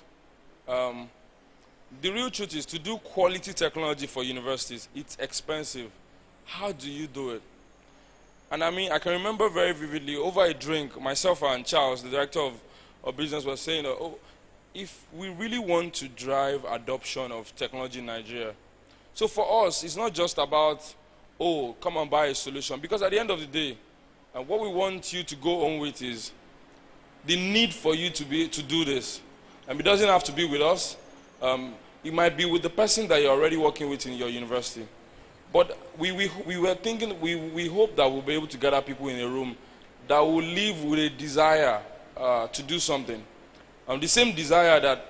the real truth is to do quality technology for universities. It's expensive. How do you do it? And I mean, I can remember very vividly over a drink, myself and Charles, the Director of Business, was saying, oh, if we really want to drive adoption of technology in Nigeria, so for us, it's not just about, oh, come and buy a solution. Because at the end of the day, what we want you to go on with is the need for you to do this. And it doesn't have to be with us. It might be with the person that you're already working with in your university. But we were thinking, we hope that we'll be able to gather people in a room that will live with a desire to do something. The same desire that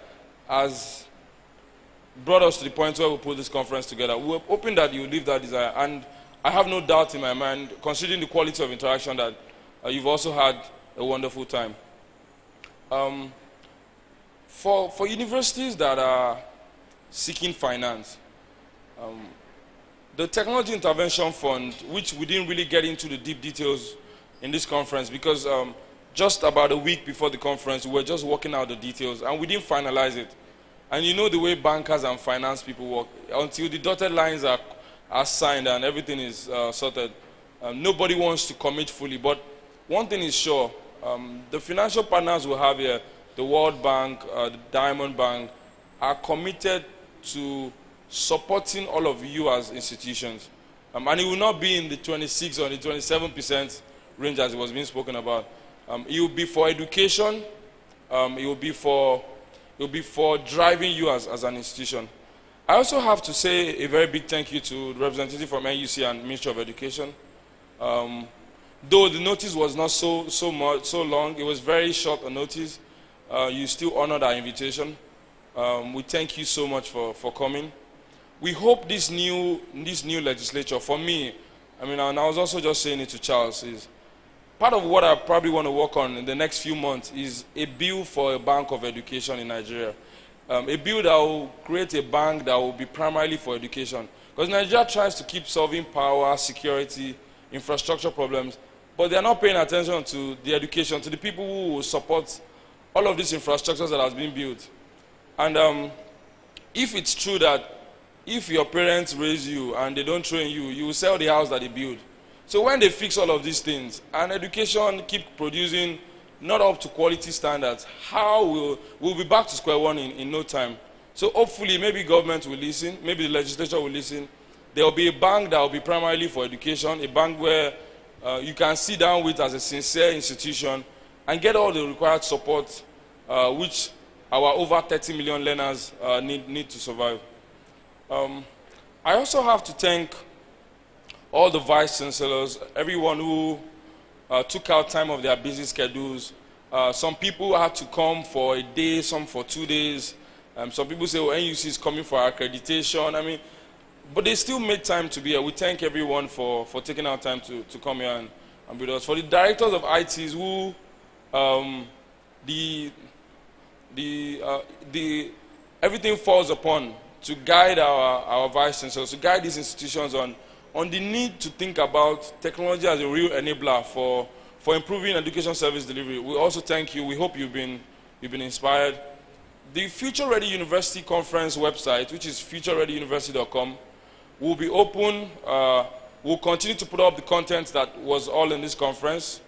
has brought us to the point where we put this conference together. We were hoping that you would live that desire. And I have no doubt in my mind, considering the quality of interaction, that you've also had a wonderful time. For universities that are seeking finance, the Technology Intervention Fund, which we didn't really get into the deep details in this conference because just about a week before the conference, we were just working out the details and we didn't finalize it. And you know the way bankers and finance people work. Until the dotted lines are signed and everything is sorted, nobody wants to commit fully. But one thing is sure, the financial partners we have here, the World Bank, the Diamond Bank, are committed to supporting all of you as institutions. And it will not be in the 26 or the 27% range as it was being spoken about. It will be for education. It will be for driving you as an institution. I also have to say a very big thank you to the representative from NUC and Ministry of Education. Though the notice was not so long, it was very short a notice. You still honored our invitation. We thank you so much for coming. We hope this new legislature, for me, I mean, and I was also just saying it to Charles, is part of what I probably want to work on in the next few months is a bill for a bank of education in Nigeria. A bill that will create a bank that will be primarily for education. Because Nigeria tries to keep solving power, security, infrastructure problems, but they are not paying attention to the education, to the people who will support all of these infrastructures that has been built. And if it's true that if your parents raise you and they don't train you, you will sell the house that they build. So when they fix all of these things and education keep producing not up to quality standards, we'll be back to square one in no time. So hopefully maybe government will listen, maybe the legislature will listen. There will be a bank that will be primarily for education, a bank where you can sit down with as a sincere institution and get all the required support which our over 30 million learners need to survive. I also have to thank all the vice chancellors, everyone who took out time of their busy schedules. Some people had to come for a day, some for 2 days. Some people say, well, NUC is coming for accreditation. I mean, but they still made time to be here. We thank everyone for taking out time to come here and be with us. For the directors of ITs who everything falls upon to guide our vice chancellors, to guide these institutions on the need to think about technology as a real enabler for improving education service delivery. We also thank you. We hope you've been inspired. The Future Ready University Conference website, which is futurereadyuniversity.com, will be open. We'll continue to put up the content that was all in this conference.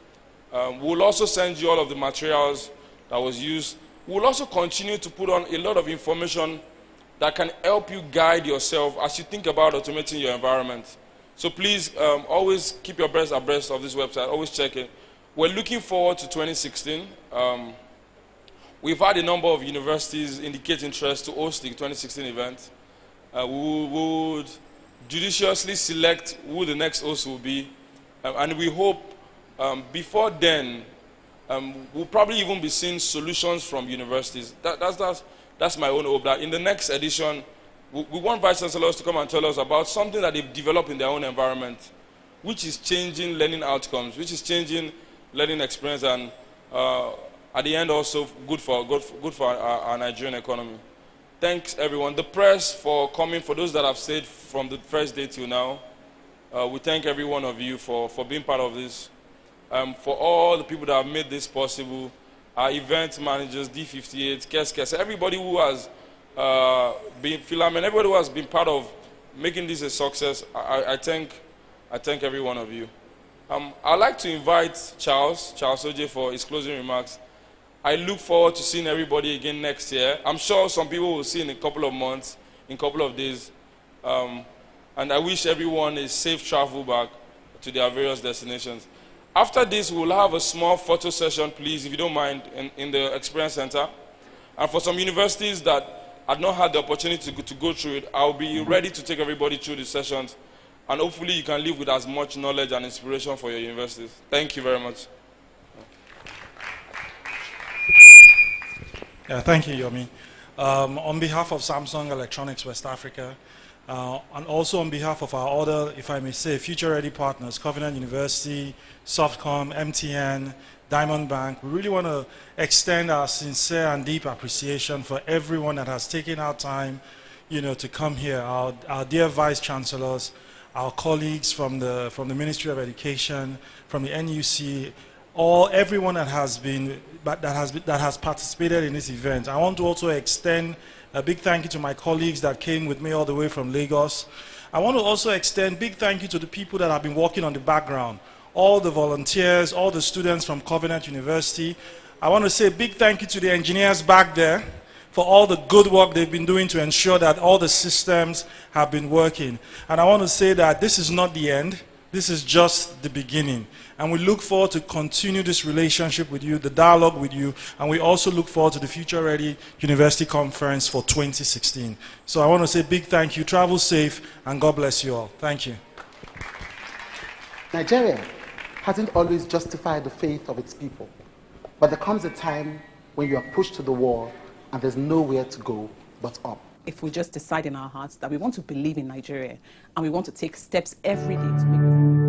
We'll also send you all of the materials that was used. We'll also continue to put on a lot of information that can help you guide yourself as you think about automating your environment. So please always keep your breast abreast of this website. Always check it. We're looking forward to 2016. We've had a number of universities indicate interest to host the 2016 event. We would judiciously select who the next host will be. And we hope before then, we'll probably even be seeing solutions from universities. That's my own hope, that in the next edition, we want vice chancellors to come and tell us about something that they've developed in their own environment. which is changing learning outcomes, which is changing learning experience, and at the end also good for our Nigerian economy. Thanks everyone. The press for coming, for those that have stayed from the first day till now. We thank every one of you for being part of this. For all the people that have made this possible, our event managers, D58, Kes, everybody who has been filament, everybody who has been part of making this a success, I thank every one of you. I'd like to invite Charles Oje for his closing remarks. I look forward to seeing everybody again next year. I'm sure some people will see in a couple of months, in a couple of days. And I wish everyone a safe travel back to their various destinations. After this, we'll have a small photo session, please, if you don't mind, in the Experience Center. And for some universities that had not had the opportunity to go through it, I'll be ready to take everybody through the sessions. And hopefully you can leave with as much knowledge and inspiration for your universities. Thank you very much.
Yeah, thank you, Yomi. On behalf of Samsung Electronics West Africa, and also on behalf of our other, if I may say, future-ready partners, Covenant University, Softcom, MTN, Diamond Bank, we really want to extend our sincere and deep appreciation for everyone that has taken our time, to come here. Our dear Vice Chancellors, our colleagues from the Ministry of Education, from the NUC, everyone that has participated in this event. I want to also extend a big thank you to my colleagues that came with me all the way from Lagos. I want to also extend big thank you to the people that have been working on the background, all the volunteers, all the students from Covenant University. I want to say a big thank you to the engineers back there for all the good work they've been doing to ensure that all the systems have been working. And I want to say that this is not the end. This is just the beginning. And we look forward to continue this relationship with you, the dialogue with you, and we also look forward to the Future Ready University Conference for 2016. So I want to say a big thank you, travel safe, and God bless you all. Thank you.
Nigeria hasn't always justified the faith of its people, but there comes a time when you are pushed to the wall and there's nowhere to go but up.
If we just decide in our hearts that we want to believe in Nigeria and we want to take steps every day to make